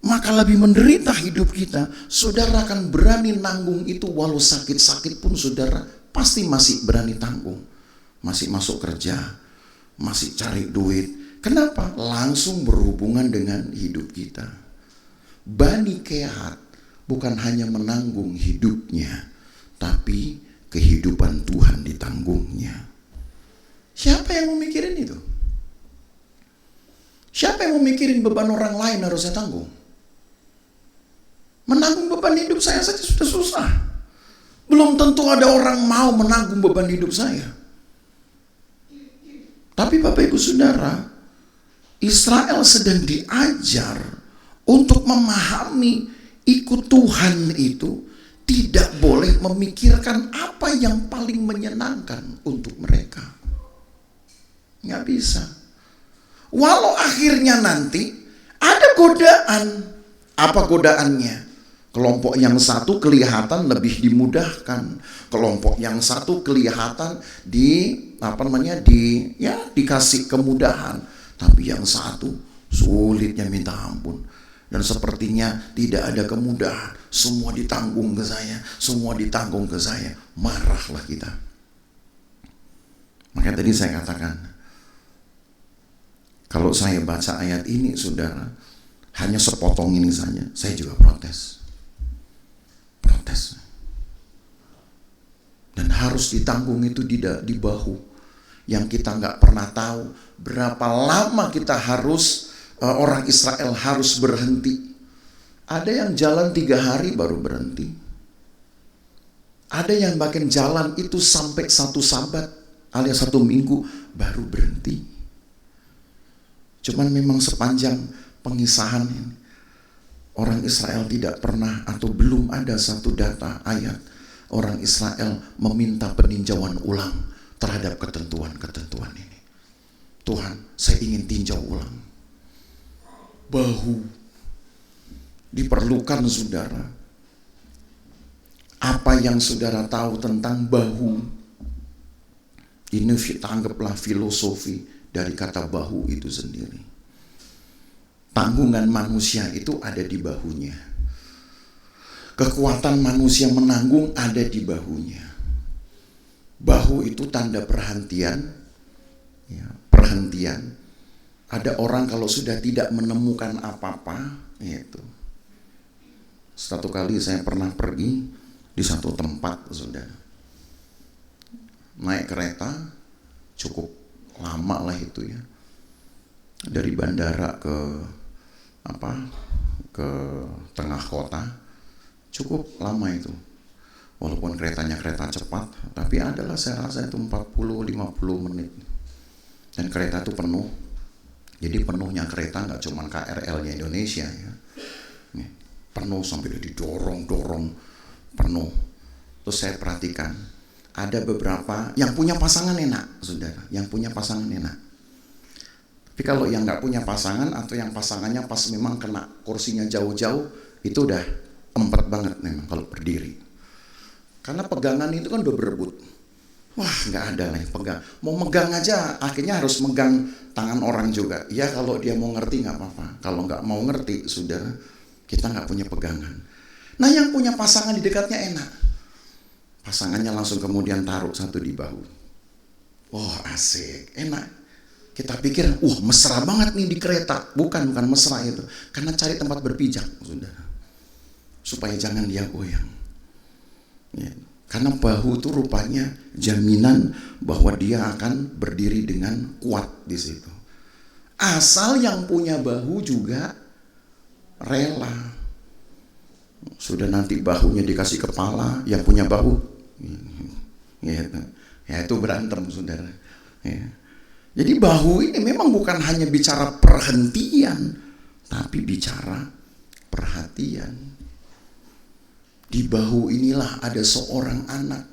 maka lebih menderita hidup kita. Saudara akan berani nanggung itu, walau sakit-sakit pun saudara pasti masih berani tanggung. Masih masuk kerja, masih cari duit. Kenapa? Langsung berhubungan dengan hidup kita. Bani Kehat bukan hanya menanggung hidupnya, tapi kehidupan Tuhan ditanggungnya. Siapa yang memikirin itu? Siapa yang memikirin beban orang lain harus saya tanggung? Menanggung beban hidup saya saja sudah susah. Belum tentu ada orang mau menanggung beban hidup saya. Tapi Bapak Ibu Saudara, Israel sedang diajar untuk memahami ikut Tuhan itu tidak boleh memikirkan apa yang paling menyenangkan untuk mereka. Nggak bisa. Walau akhirnya nanti ada godaan. Apa godaannya? Kelompok yang satu kelihatan lebih dimudahkan, kelompok yang satu kelihatan dikasih kemudahan, tapi yang satu sulitnya minta ampun. Dan sepertinya tidak ada kemudahan, semua ditanggung ke saya, semua ditanggung ke saya. Marahlah kita. Makanya tadi saya katakan, kalau saya baca ayat ini saudara, hanya sepotong ini saja, saya juga protes. Dan harus ditanggung itu di bahu. Yang kita nggak pernah tahu berapa lama kita harus, orang Israel harus berhenti. Ada yang jalan 3 hari baru berhenti. Ada yang bahkan jalan itu sampai 1 sabat alias 1 minggu baru berhenti. Cuman memang sepanjang pengisahan ini, orang Israel tidak pernah atau belum ada satu data ayat orang Israel meminta peninjauan ulang terhadap ketentuan-ketentuan ini. Tuhan, saya ingin tinjau ulang. Bahu diperlukan saudara. Apa yang saudara tahu tentang bahu? Ini anggaplah filosofi dari kata bahu itu sendiri. Tanggungan manusia itu ada di bahunya. Kekuatan manusia menanggung ada di bahunya. Bahu itu tanda perhentian. Ya, perhentian. Ada orang kalau sudah tidak menemukan apa-apa, itu. Satu kali saya pernah pergi di satu tempat, saudara. Naik kereta, cukup lama lah itu ya. Dari bandara ke tengah kota, cukup lama itu. Walaupun keretanya kereta cepat, tapi adalah saya rasa itu 40-50 menit. Dan kereta itu penuh. Jadi penuhnya kereta nggak cuma KRL-nya Indonesia ya. Penuh sampai didorong-dorong penuh. Terus saya perhatikan, ada beberapa yang punya pasangan enak, saudara. Yang punya pasangan enak. Tapi kalau yang nggak punya pasangan atau yang pasangannya pas memang kena kursinya jauh-jauh, itu udah empet banget memang kalau berdiri. Karena pegangan itu kan udah berebut. Wah, nggak ada lah yang pegang. Mau megang aja, akhirnya harus megang tangan orang juga. Ya kalau dia mau ngerti nggak apa-apa. Kalau nggak mau ngerti, sudah kita nggak punya pegangan. Nah yang punya pasangan di dekatnya enak. Pasangannya langsung kemudian taruh satu di bahu. Wah asik, enak. Kita pikir, mesra banget nih di kereta. Bukan mesra itu. Karena cari tempat berpijak, saudara. Supaya jangan dia goyang. Ya. Karena bahu itu rupanya jaminan bahwa dia akan berdiri dengan kuat di situ. Asal yang punya bahu juga rela. Sudah nanti bahunya dikasih kepala, yang punya bahu, ya itu berantem, saudara. Ya. Jadi bahu ini memang bukan hanya bicara perhentian, tapi bicara perhatian. Di bahu inilah ada seorang anak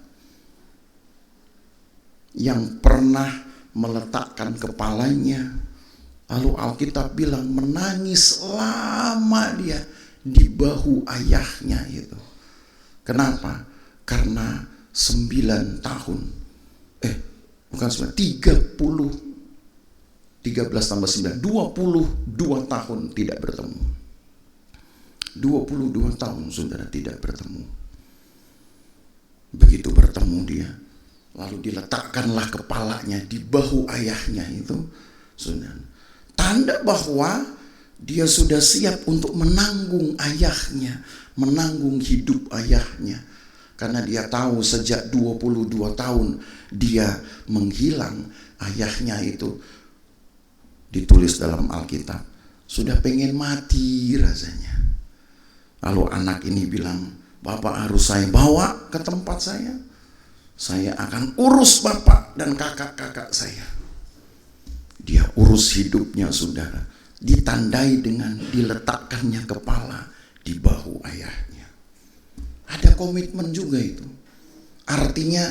yang pernah meletakkan kepalanya, lalu Alkitab bilang menangis lama dia di bahu ayahnya itu. Kenapa? Karena 9 tahun, bukan 9, 13 tambah 9, 22 tahun tidak bertemu. 22 tahun saudara tidak bertemu. Begitu bertemu dia, lalu diletakkanlah kepalanya di bahu ayahnya itu, saudara. Tanda bahwa dia sudah siap untuk menanggung ayahnya, menanggung hidup ayahnya. Karena dia tahu sejak 22 tahun dia menghilang, ayahnya itu ditulis dalam Alkitab sudah pengen mati rasanya. Lalu anak ini bilang, Bapak harus saya bawa ke tempat saya akan urus Bapak dan kakak-kakak saya. Dia urus hidupnya, saudara, ditandai dengan diletakkannya kepala di bahu ayahnya. Ada komitmen juga itu. Artinya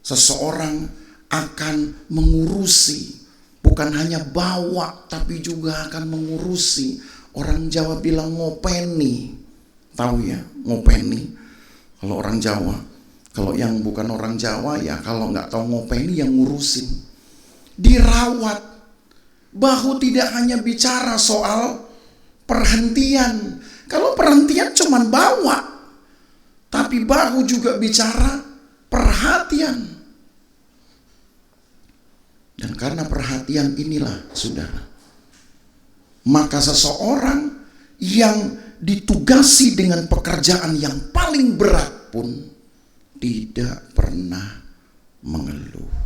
seseorang akan mengurusi, bukan hanya bawa tapi juga akan mengurusi. Orang Jawa bilang ngopeni. Tahu ya, ngopeni. Kalau orang Jawa, kalau yang bukan orang Jawa ya kalau nggak tahu ngopeni yang ngurusin. Dirawat. Bahu tidak hanya bicara soal perhentian. Kalau perhentian cuman bawa, tapi bahu juga bicara perhatian. Dan karena perhatian inilah, saudara, maka seseorang yang ditugasi dengan pekerjaan yang paling berat pun tidak pernah mengeluh.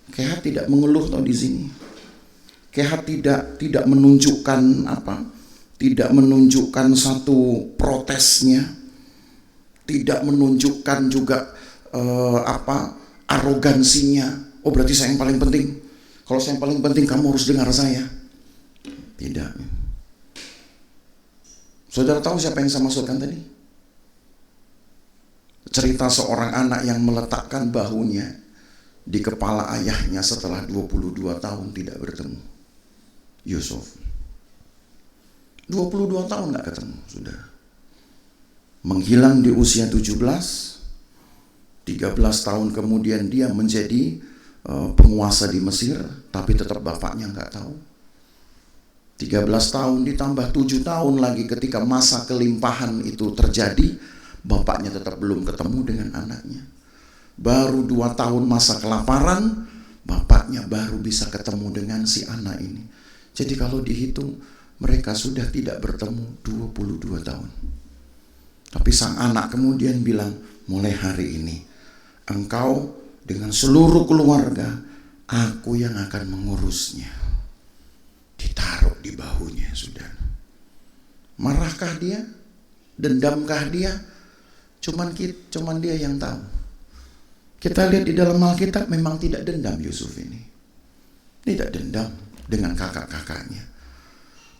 Kehat tidak mengeluh di sini. Kehat tidak menunjukkan tidak menunjukkan satu protesnya, tidak menunjukkan juga arogansinya. Oh berarti saya yang paling penting. Kalau saya yang paling penting kamu harus dengar saya. Tidak. Saudara tahu siapa yang saya maksudkan tadi? Cerita seorang anak yang meletakkan bahunya di kepala ayahnya setelah 22 tahun tidak bertemu. Yusuf. 22 tahun gak ketemu, saudara. Menghilang di usia 17, 13 tahun kemudian dia menjadi penguasa di Mesir, tapi tetap bapaknya gak tahu. 13 tahun ditambah 7 tahun lagi ketika masa kelimpahan itu terjadi, bapaknya tetap belum ketemu dengan anaknya. Baru 2 tahun masa kelaparan, bapaknya baru bisa ketemu dengan si anak ini. Jadi kalau dihitung, mereka sudah tidak bertemu 22 tahun. Tapi sang anak kemudian bilang, mulai hari ini, engkau dengan seluruh keluarga, aku yang akan mengurusnya. Ditaruh di bahunya, saudara. Marahkah dia? Dendamkah dia? Cuman dia yang tahu. Kita lihat di dalam Alkitab memang tidak dendam Yusuf ini. Tidak dendam dengan kakak-kakaknya.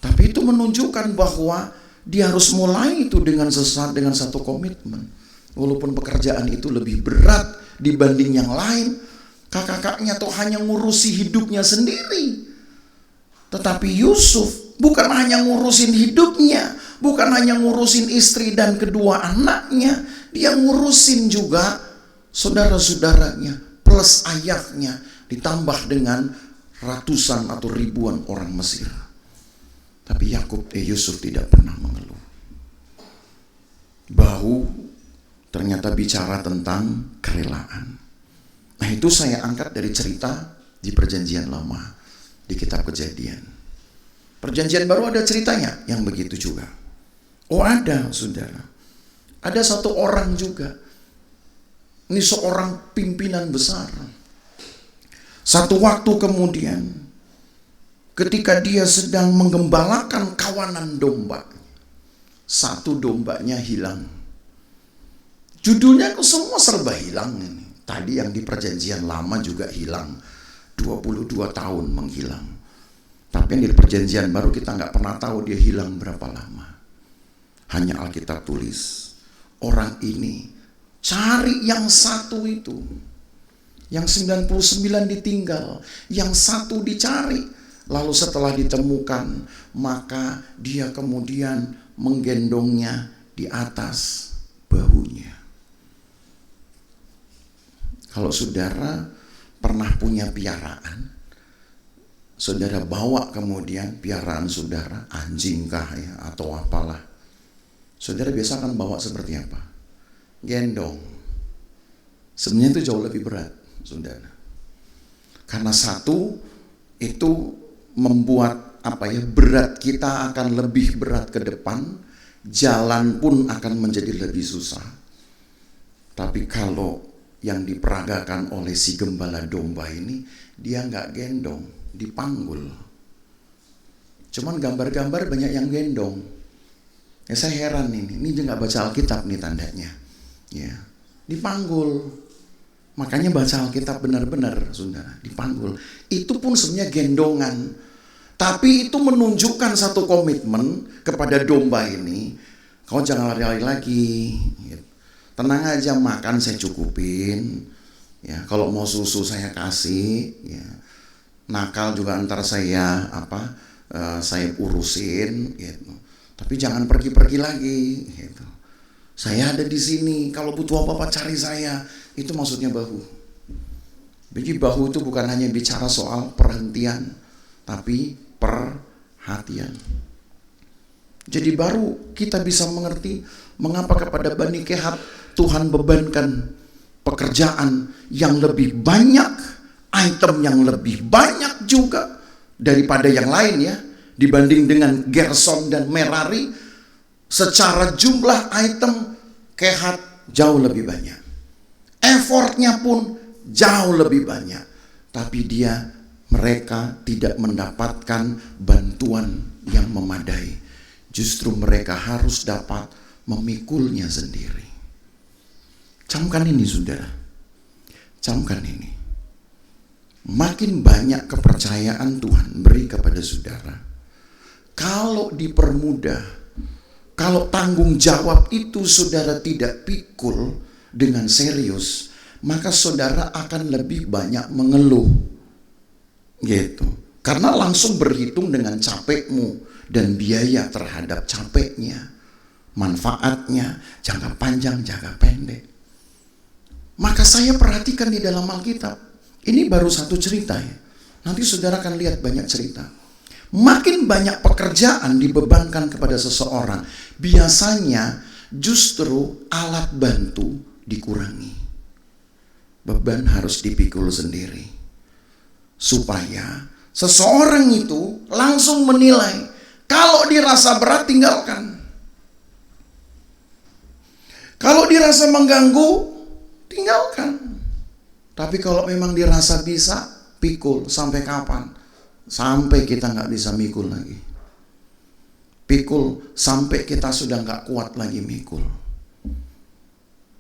Tapi itu menunjukkan bahwa dia harus mulai itu dengan satu komitmen. Walaupun pekerjaan itu lebih berat dibanding yang lain, kakak-kakaknya tuh hanya ngurusi hidupnya sendiri. Tetapi Yusuf bukan hanya ngurusin hidupnya, bukan hanya ngurusin istri dan kedua anaknya, dia ngurusin juga saudara-saudaranya plus ayahnya, ditambah dengan ratusan atau ribuan orang Mesir. Tapi Yusuf tidak pernah mengeluh. Bahu ternyata bicara tentang kerelaan. Nah itu saya angkat dari cerita di perjanjian lama, di kitab Kejadian. Perjanjian baru ada ceritanya yang begitu juga. Oh ada, saudara. Ada satu orang juga. Ini seorang pimpinan besar. Satu waktu kemudian, ketika dia sedang menggembalakan kawanan domba, satu dombanya hilang. Judulnya semua serba hilang ini. Tadi yang di perjanjian lama juga hilang. 22 tahun menghilang. Tapi yang di perjanjian baru kita nggak pernah tahu dia hilang berapa lama. Hanya Alkitab tulis, orang ini cari yang satu itu. Yang 99 ditinggal, yang satu dicari. Lalu setelah ditemukan, maka dia kemudian menggendongnya di atas bahunya. Kalau saudara pernah punya piaraan, saudara bawa kemudian piaraan saudara, anjing kah ya, atau apalah. Saudara biasa akan bawa seperti apa? Gendong. Sebenarnya itu jauh lebih berat, saudara. Karena satu itu membuat berat kita akan lebih berat ke depan, jalan pun akan menjadi lebih susah. Tapi kalau yang diperagakan oleh si gembala domba ini, dia nggak gendong, dipanggul. Cuman gambar-gambar banyak yang gendong. Ya saya heran ini dia nggak baca Alkitab nih tandanya. Ya, dipanggul. Makanya baca Alkitab benar-benar, saudara, dipanggul. Itu pun sebenarnya gendongan. Tapi itu menunjukkan satu komitmen kepada domba ini. Kau jangan lari-lari lagi. Tenang aja, makan saya cukupin. Ya, kalau mau susu saya kasih. Ya. Nakal juga antar saya saya urusin. Gitu. Tapi jangan pergi-pergi lagi. Gitu. Saya ada di sini. Kalau butuh apa-apa cari saya. Itu maksudnya bahu. Jadi bahu itu bukan hanya bicara soal perhentian, tapi perhatian. Jadi baru kita bisa mengerti mengapa kepada Bani Kehat Tuhan bebankan pekerjaan yang lebih banyak, item yang lebih banyak juga daripada yang lain ya, dibanding dengan Gerson dan Merari. Secara jumlah item Kehat jauh lebih banyak. Effortnya pun jauh lebih banyak. Tapi mereka tidak mendapatkan bantuan yang memadai. Justru mereka harus dapat memikulnya sendiri. Camkan ini saudara. Camkan ini. Makin banyak kepercayaan Tuhan beri kepada saudara. Kalau dipermudah, kalau tanggung jawab itu saudara tidak pikul dengan serius, maka saudara akan lebih banyak mengeluh. Gitu. Karena langsung berhitung dengan capekmu dan biaya terhadap capeknya, manfaatnya, jangka panjang, jangka pendek. Maka saya perhatikan di dalam Alkitab, ini baru satu cerita ya. Nanti saudara akan lihat banyak cerita. Makin banyak pekerjaan dibebankan kepada seseorang, biasanya justru alat bantu dikurangi. Beban harus dipikul sendiri. Supaya seseorang itu langsung menilai, kalau dirasa berat tinggalkan. Kalau dirasa mengganggu, tinggalkan. Tapi kalau memang dirasa bisa, pikul. Sampai kapan? Sampai kita nggak bisa mikul lagi. Pikul sampai kita sudah nggak kuat lagi mikul.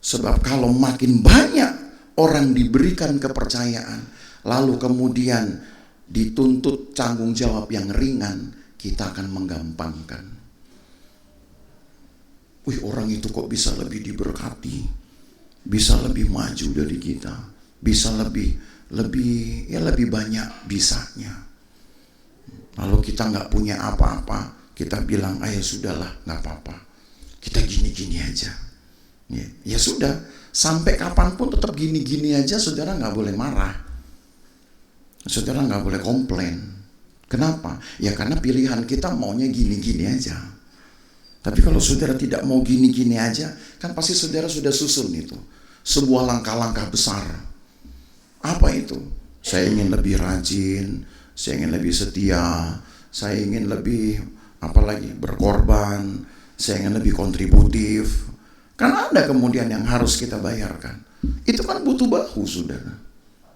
Sebab kalau makin banyak orang diberikan kepercayaan, lalu kemudian dituntut tanggung jawab yang ringan, kita akan menggampangkan. Wih, orang itu kok bisa lebih diberkati, bisa lebih maju dari kita, bisa lebih banyak bisanya. Lalu kita nggak punya apa-apa, kita bilang, ya sudahlah, nggak apa-apa, kita gini-gini aja. Ya sudah, sampai kapanpun tetap gini-gini aja, saudara nggak boleh marah, saudara nggak boleh komplain. Kenapa? Ya karena pilihan kita maunya gini-gini aja. Tapi kalau saudara tidak mau gini-gini aja, kan pasti saudara sudah susun itu sebuah langkah-langkah besar. Apa itu? Saya ingin lebih rajin, saya ingin lebih setia, saya ingin lebih apalagi berkorban, saya ingin lebih kontributif. Kan ada kemudian yang harus kita bayarkan. Itu kan butuh bahu, saudara.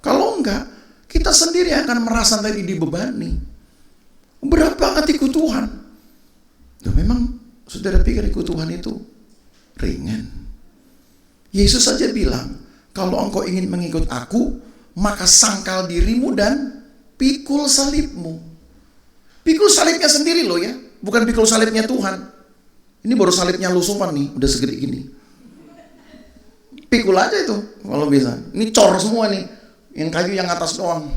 Kalau enggak, kita sendiri akan merasa tadi dibebani. Berat banget ikut Tuhan. Nah, memang saudara pikir ikut Tuhan itu ringan? Yesus saja bilang, kalau engkau ingin mengikut aku, maka sangkal dirimu dan pikul salibmu. Pikul salibnya sendiri loh ya, bukan pikul salibnya Tuhan. Ini baru salibnya lusuman nih, udah segede gini. Pikul aja itu kalau bisa. Ini cor semua nih, yang kayu yang atas doang.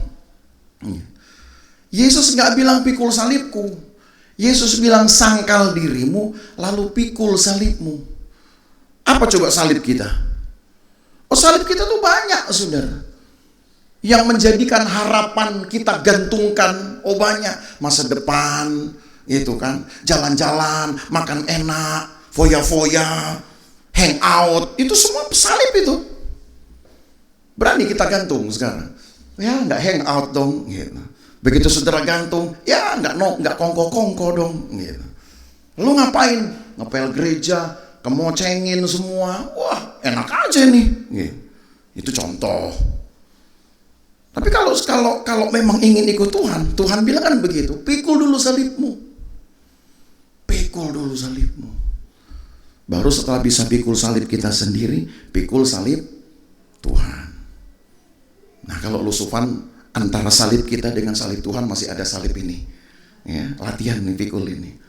Yesus nggak bilang pikul salibku. Yesus bilang sangkal dirimu lalu pikul salibmu. Apa coba salib kita? Oh, salib kita tuh banyak, saudara. Yang menjadikan harapan kita gantungkan, oh banyak. Masa depan, itu kan. Jalan-jalan, makan enak, foya-foya, hang out. Itu semua salib itu. Berani kita gantung sekarang. Ya nggak hang out dong. Gitu. Begitu saudara gantung, ya nggak kongko-kongko dong. Gitu. Lu ngapain? Ngepel gereja, kemocengin semua. Wah enak aja nih. Gitu. Itu contoh. Tapi kalau memang ingin ikut Tuhan, Tuhan bilang kan begitu, pikul dulu salibmu. Pikul dulu salibmu. Baru setelah bisa pikul salib kita sendiri, pikul salib Tuhan. Nah, kalau lusupan antara salib kita dengan salib Tuhan masih ada salib ini. Ya, latihan nih pikul ini.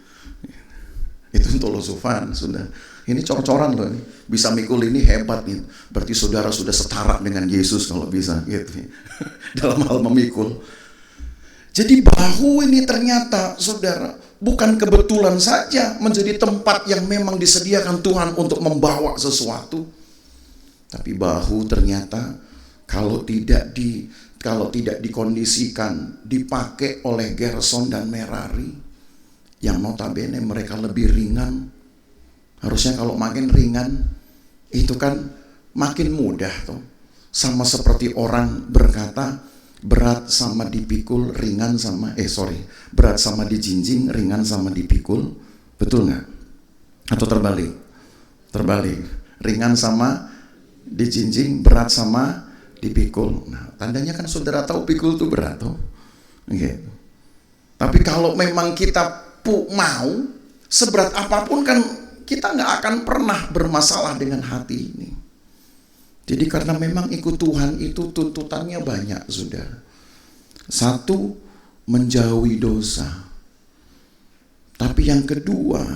Itu untuk lusupan, sudah. Ini cor-coran loh, ini. Bisa mikul ini hebat nih. Berarti saudara sudah setara dengan Yesus kalau bisa gitu. Dalam hal memikul. Jadi bahu ini ternyata saudara bukan kebetulan saja menjadi tempat yang memang disediakan Tuhan untuk membawa sesuatu. Tapi bahu ternyata kalau tidak dikondisikan, dipakai oleh Gerson dan Merari, yang notabene mereka lebih ringan. Harusnya kalau makin ringan, itu kan makin mudah tuh. Sama seperti orang berkata, berat sama dipikul, ringan sama, berat sama dijinjing, ringan sama dipikul. Betul nggak? Atau terbalik? Terbalik. Ringan sama dijinjing, berat sama dipikul. Nah, tandanya kan saudara tahu pikul itu berat tuh. Gitu. Tapi kalau memang kita mau, seberat apapun kan kita nggak akan pernah bermasalah dengan hati ini. Jadi karena memang ikut Tuhan itu tuntutannya banyak, saudara. Satu, menjauhi dosa. Tapi yang kedua,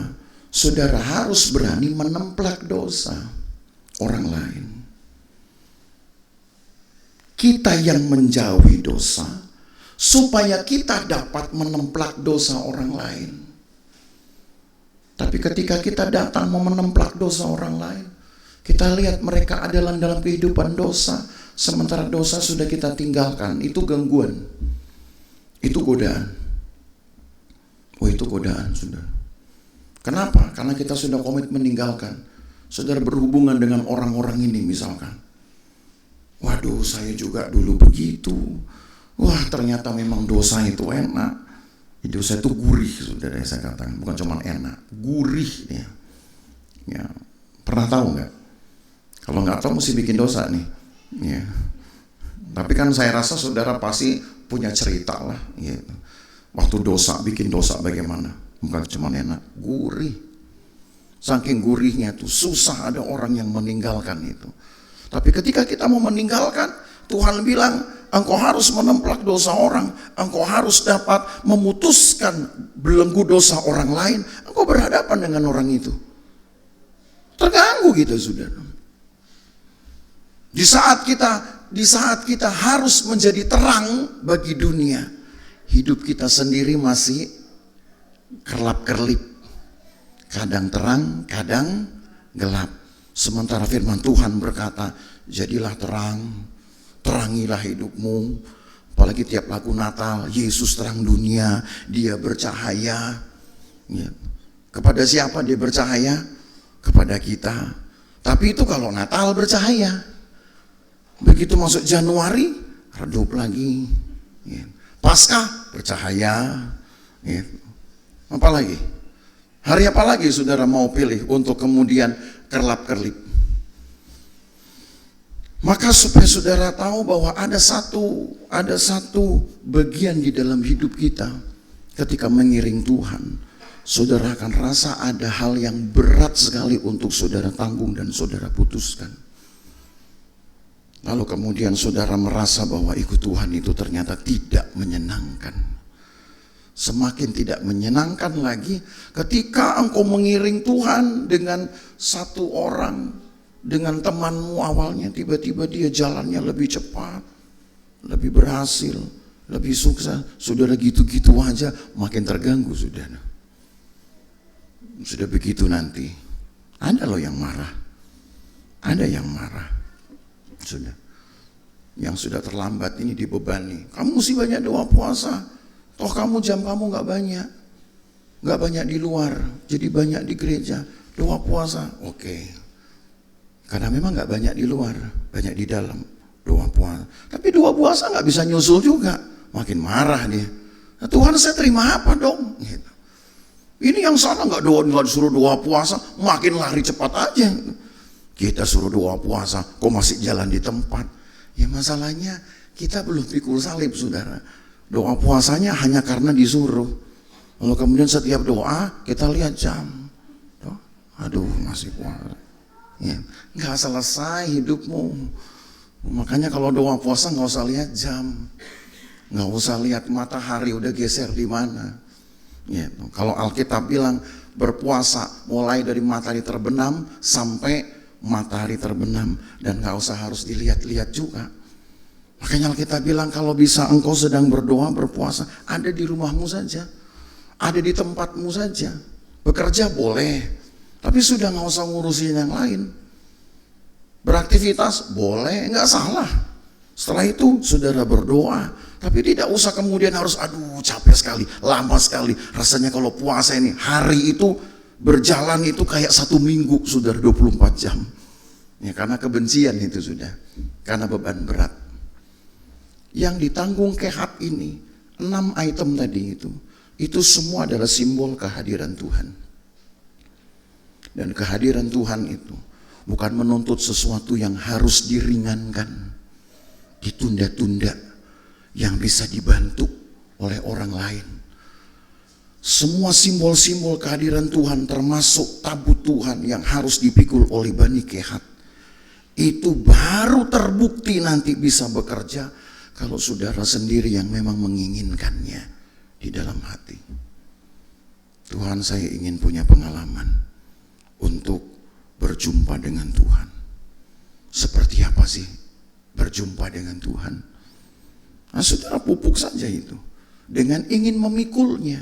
saudara harus berani menemplak dosa orang lain. Kita yang menjauhi dosa, supaya kita dapat menemplak dosa orang lain. Tapi ketika kita datang mau menemplak dosa orang lain, kita lihat mereka adalah dalam kehidupan dosa, sementara dosa sudah kita tinggalkan. Itu gangguan, itu godaan. Oh, itu godaan, saudara. Kenapa? Karena kita sudah komit meninggalkan. Saudara berhubungan dengan orang-orang ini misalkan. Waduh, saya juga dulu begitu. Wah, ternyata memang dosa itu enak. Dosa itu gurih, saudara, saya katakan. Bukan cuma enak, gurih dia. Ya, pernah tahu nggak? Kalau nggak tahu mesti bikin dosa nih. Ya. Tapi kan saya rasa saudara pasti punya cerita lah. Gitu. Waktu dosa, bikin dosa bagaimana? Bukan cuma enak, gurih. Saking gurihnya tuh susah ada orang yang meninggalkan itu. Tapi ketika kita mau meninggalkan, Tuhan bilang, engkau harus menemplak dosa orang, engkau harus dapat memutuskan belenggu dosa orang lain, engkau berhadapan dengan orang itu. Terganggu gitu, saudara. Di saat kita harus menjadi terang bagi dunia, hidup kita sendiri masih kerlap-kerlip. Kadang terang, kadang gelap. Sementara firman Tuhan berkata, jadilah terang, terangilah hidupmu. Apalagi tiap lagu Natal, Yesus terang dunia, dia bercahaya. Ya. Kepada siapa dia bercahaya? Kepada kita. Tapi itu kalau Natal bercahaya. Begitu masuk Januari, redup lagi. Ya. Paskah bercahaya. Ya. Apa lagi? Hari apa lagi saudara mau pilih untuk kemudian kerlap-kerlip? Maka supaya saudara tahu bahwa ada satu bagian di dalam hidup kita ketika mengiring Tuhan, saudara akan rasa ada hal yang berat sekali untuk saudara tanggung dan saudara putuskan. Lalu kemudian saudara merasa bahwa ikut Tuhan itu ternyata tidak menyenangkan. Semakin tidak menyenangkan lagi ketika engkau mengiring Tuhan dengan satu orang, dengan temanmu awalnya, tiba-tiba dia jalannya lebih cepat, lebih berhasil, lebih sukses. Saudara gitu-gitu aja makin terganggu saudara. Sudah begitu nanti ada loh yang marah. Ada yang marah. Sudah. Yang sudah terlambat ini dibebani. Kamu mesti banyak doa puasa. Toh kamu jam kamu gak banyak. Gak banyak di luar. Jadi banyak di gereja. Doa puasa. Oke. Karena memang gak banyak di luar, banyak di dalam doa puasa. Tapi doa puasa gak bisa nyusul juga, makin marah dia. Nah, Tuhan saya terima apa dong? Gitu. Ini yang sana gak disuruh doa puasa, makin lari cepat aja. Kita suruh doa puasa, kok masih jalan di tempat? Ya masalahnya kita belum pikul salib saudara. Doa puasanya hanya karena disuruh. Lalu kemudian setiap doa kita lihat jam. Aduh masih puasa. Ya, nggak selesai hidupmu. Makanya kalau doa puasa nggak usah lihat jam, nggak usah lihat matahari udah geser di mana. Ya, kalau Alkitab bilang berpuasa mulai dari matahari terbenam sampai matahari terbenam dan nggak usah harus dilihat-lihat juga. Makanya Alkitab bilang kalau bisa engkau sedang berdoa berpuasa ada di rumahmu saja, ada di tempatmu saja. Bekerja boleh. Tapi sudah nggak usah ngurusin yang lain. Beraktivitas boleh, nggak salah. Setelah itu saudara berdoa. Tapi tidak usah kemudian harus aduh capek sekali, lama sekali. Rasanya kalau puasa ini hari itu berjalan itu kayak 1 minggu saudara 24 jam. Ya karena kebencian itu sudah. Karena beban berat. Yang ditanggung Kehat ini 6 item tadi itu semua adalah simbol kehadiran Tuhan. Dan kehadiran Tuhan itu bukan menuntut sesuatu yang harus diringankan, ditunda-tunda, yang bisa dibantu oleh orang lain. Semua simbol-simbol kehadiran Tuhan termasuk tabut Tuhan yang harus dipikul oleh Bani Kehat. Itu baru terbukti nanti bisa bekerja kalau saudara sendiri yang memang menginginkannya di dalam hati. Tuhan saya ingin punya pengalaman untuk berjumpa dengan Tuhan. Seperti apa sih berjumpa dengan Tuhan? Nah, saudara pupuk saja itu dengan ingin memikulnya,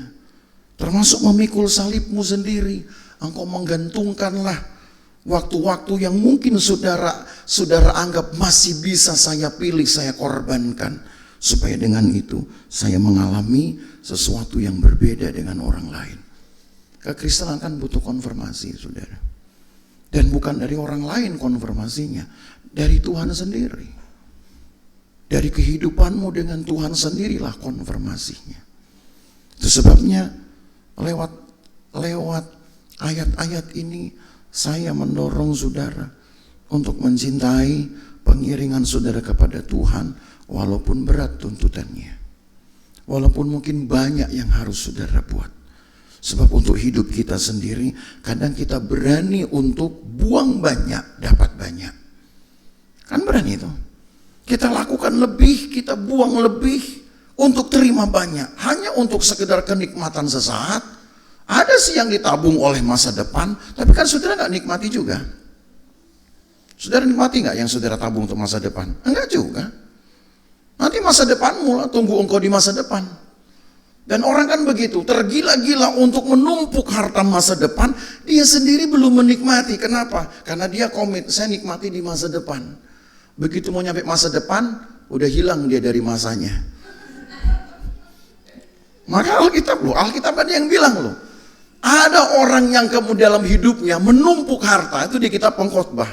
termasuk memikul salibmu sendiri. Engkau menggantungkanlah waktu-waktu yang mungkin saudara anggap masih bisa saya pilih, saya korbankan, supaya dengan itu saya mengalami sesuatu yang berbeda dengan orang lain. Kekristenan kan butuh konfirmasi saudara. Dan bukan dari orang lain konfirmasinya, dari Tuhan sendiri. Dari kehidupanmu dengan Tuhan sendirilah konfirmasinya. Itu sebabnya lewat ayat-ayat ini saya mendorong saudara untuk mencintai pengiringan saudara kepada Tuhan walaupun berat tuntutannya. Walaupun mungkin banyak yang harus saudara buat. Sebab untuk hidup kita sendiri, kadang kita berani untuk buang banyak, dapat banyak. Kan berani itu. Kita lakukan lebih, kita buang lebih untuk terima banyak. Hanya untuk sekedar kenikmatan sesaat. Ada sih yang ditabung oleh masa depan, tapi kan saudara gak nikmati juga. Saudara nikmati gak yang saudara tabung untuk masa depan? Enggak juga. Nanti masa depanmu lah, tunggu engkau di masa depan. Dan orang kan begitu, tergila-gila untuk menumpuk harta masa depan, dia sendiri belum menikmati. Kenapa? Karena dia komit, saya nikmati di masa depan. Begitu mau nyampe masa depan, udah hilang dia dari masanya. Maka Alkitab ada yang bilang loh, ada orang yang kemudian dalam hidupnya menumpuk harta, itu di kitab Pengkhotbah.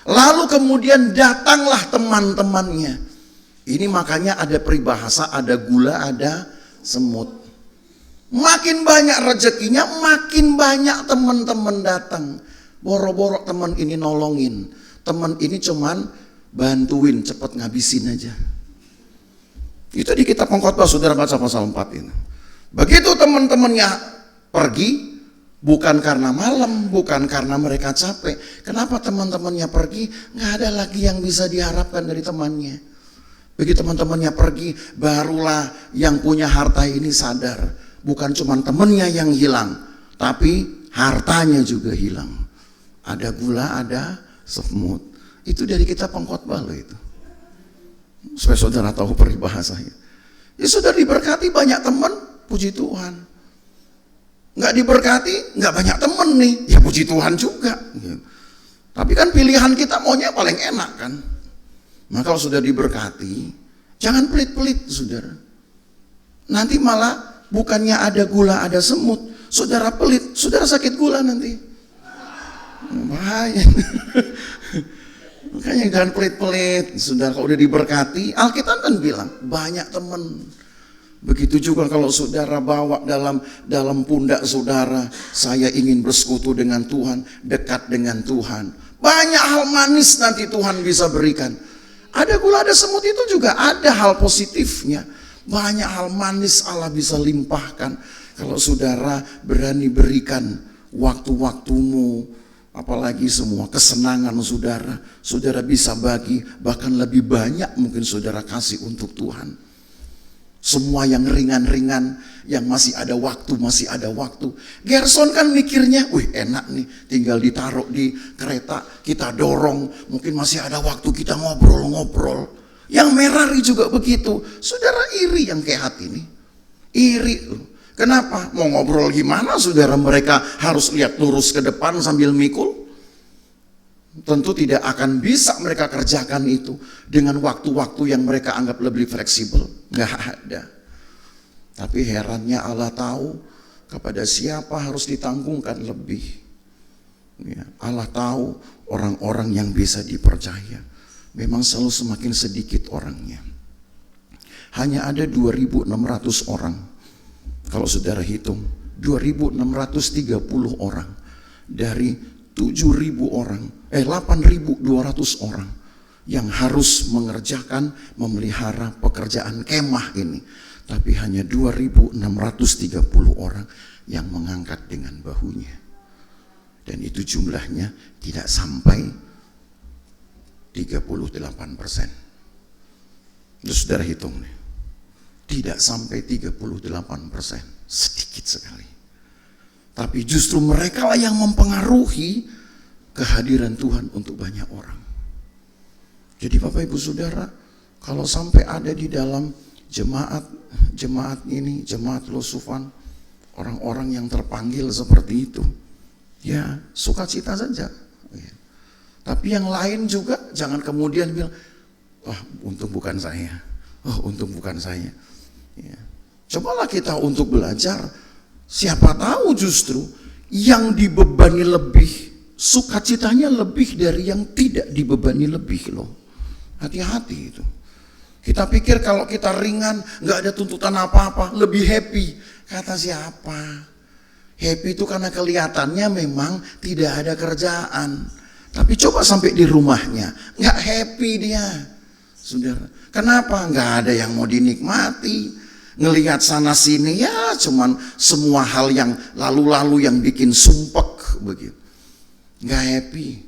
Lalu kemudian datanglah teman-temannya. Ini makanya ada peribahasa, ada gula, ada semut. Makin banyak rezekinya, makin banyak teman-teman datang. Boro-boro teman ini nolongin, teman ini cuman bantuin, cepat ngabisin aja. Itu di kitab Pengkhotbah, saudara baca pasal 4 ini. Begitu teman-temannya pergi, bukan karena malam, bukan karena mereka capek. Kenapa teman-temannya pergi? Nggak ada lagi yang bisa diharapkan dari temannya. Begitu teman-temannya pergi, barulah yang punya harta ini sadar. Bukan cuma temannya yang hilang, tapi hartanya juga hilang. Ada gula, ada semut. Itu dari kitab Pengkhotbah loh itu. Supaya saudara tahu peribahasanya. Ya sudah diberkati banyak teman, puji Tuhan. Nggak diberkati, nggak banyak teman nih, ya puji Tuhan juga. Tapi kan pilihan kita maunya paling enak kan. Maka kalau sudah diberkati, jangan pelit-pelit saudara. Nanti malah bukannya ada gula, ada semut. Saudara pelit, saudara sakit gula nanti. Bahaya. Makanya jangan pelit-pelit. Saudara kalau udah diberkati, Alkitab kan bilang banyak teman. Begitu juga kalau saudara bawa dalam pundak saudara, saya ingin bersekutu dengan Tuhan, dekat dengan Tuhan. Banyak hal manis nanti Tuhan bisa berikan. Ada gula, ada semut, itu juga ada hal positifnya. Banyak hal manis Allah bisa limpahkan kalau saudara berani berikan waktu-waktumu, apalagi semua kesenangan saudara. Saudara bisa bagi, bahkan lebih banyak mungkin saudara kasih untuk Tuhan. Semua yang ringan-ringan, yang masih ada waktu. Gerson kan mikirnya, wih enak nih, tinggal ditaruh di kereta, kita dorong, mungkin masih ada waktu kita ngobrol-ngobrol. Yang Merari juga begitu. Saudara iri yang kayak hati ini. Iri. Kenapa? Mau ngobrol gimana saudara, mereka harus lihat lurus ke depan sambil mikul? Tentu tidak akan bisa mereka kerjakan itu dengan waktu-waktu yang mereka anggap lebih fleksibel. Nggak ada. Tapi herannya Allah tahu kepada siapa harus ditanggungkan lebih. Ya, Allah tahu orang-orang yang bisa dipercaya. Memang selalu semakin sedikit orangnya. Hanya ada 2.600 orang. Kalau saudara hitung, 2.630 orang dari 7.000 orang, 8.200 orang yang harus mengerjakan, memelihara pekerjaan kemah ini. Tapi hanya 2.630 orang yang mengangkat dengan bahunya. Dan itu jumlahnya tidak sampai 38%. Itu saudara hitung nih. Tidak sampai 38%. Sedikit sekali. Tapi justru mereka lah yang mempengaruhi kehadiran Tuhan untuk banyak orang. Jadi Bapak Ibu Saudara, kalau sampai ada di dalam jemaat ini, jemaat Lusufan, orang-orang yang terpanggil seperti itu, ya sukacita saja. Tapi yang lain juga jangan kemudian bilang, wah untung bukan saya, oh untung bukan saya. Ya. Cobalah kita untuk belajar. Siapa tahu justru yang dibebani lebih, sukacitanya lebih dari yang tidak dibebani lebih loh. Hati-hati itu. Kita pikir kalau kita ringan, nggak ada tuntutan apa-apa, lebih happy. Kata siapa? Happy itu karena kelihatannya memang tidak ada kerjaan. Tapi coba sampai di rumahnya, nggak happy dia. Saudara, kenapa? Nggak ada yang mau dinikmati. Ngelihat sana sini ya cuman semua hal yang lalu-lalu yang bikin sumpek begitu. Nggak happy.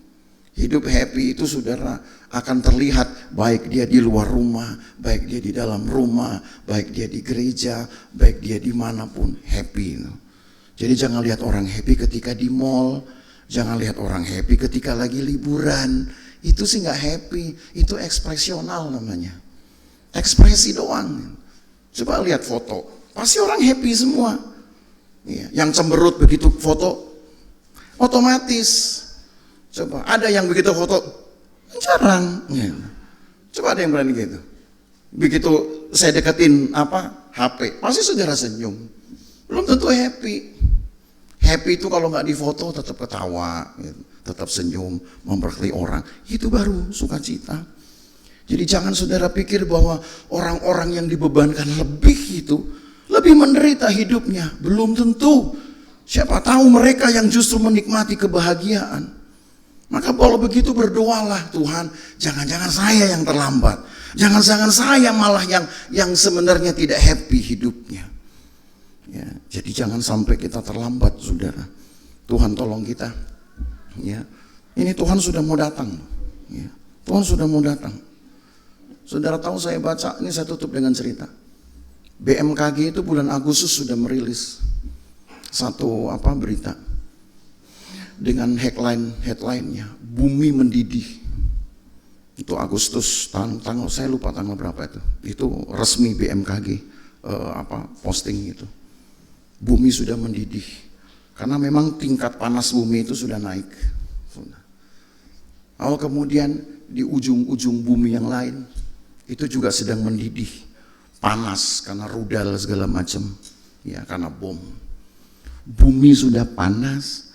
Hidup happy itu saudara akan terlihat baik dia di luar rumah, baik dia di dalam rumah, baik dia di gereja, baik dia dimanapun happy. Jadi jangan lihat orang happy ketika di mall, jangan lihat orang happy ketika lagi liburan. Itu sih nggak happy, itu ekspresional namanya. Ekspresi doang. Coba lihat foto, pasti orang happy semua. Ya, yang cemberut begitu foto, otomatis. Coba ada yang begitu foto, jarang. Ya. Coba ada yang berani gitu. Begitu saya deketin HP, pasti saudara senyum. Belum tentu happy. Happy itu kalau nggak difoto tetap ketawa, gitu. Tetap senyum, memberkati orang. Itu baru sukacita. Jadi jangan saudara pikir bahwa orang-orang yang dibebankan lebih itu lebih menderita hidupnya. Belum tentu. Siapa tahu mereka yang justru menikmati kebahagiaan. Maka kalau begitu berdoalah, Tuhan, jangan-jangan saya yang terlambat. Jangan-jangan saya malah yang sebenarnya tidak happy hidupnya. Ya, jadi jangan sampai kita terlambat, saudara. Tuhan tolong kita. Ya, ini Tuhan sudah mau datang. Ya, Tuhan sudah mau datang. Saudara tahu, saya baca, ini saya tutup dengan cerita. BMKG itu bulan Agustus sudah merilis satu berita dengan headline-nya bumi mendidih. Itu Agustus, tanggal saya lupa tanggal berapa itu. Itu resmi BMKG posting itu. Bumi sudah mendidih karena memang tingkat panas bumi itu sudah naik. Lalu kemudian di ujung-ujung bumi yang lain itu juga sedang mendidih, panas karena rudal segala macam, ya karena bom. Bumi sudah panas,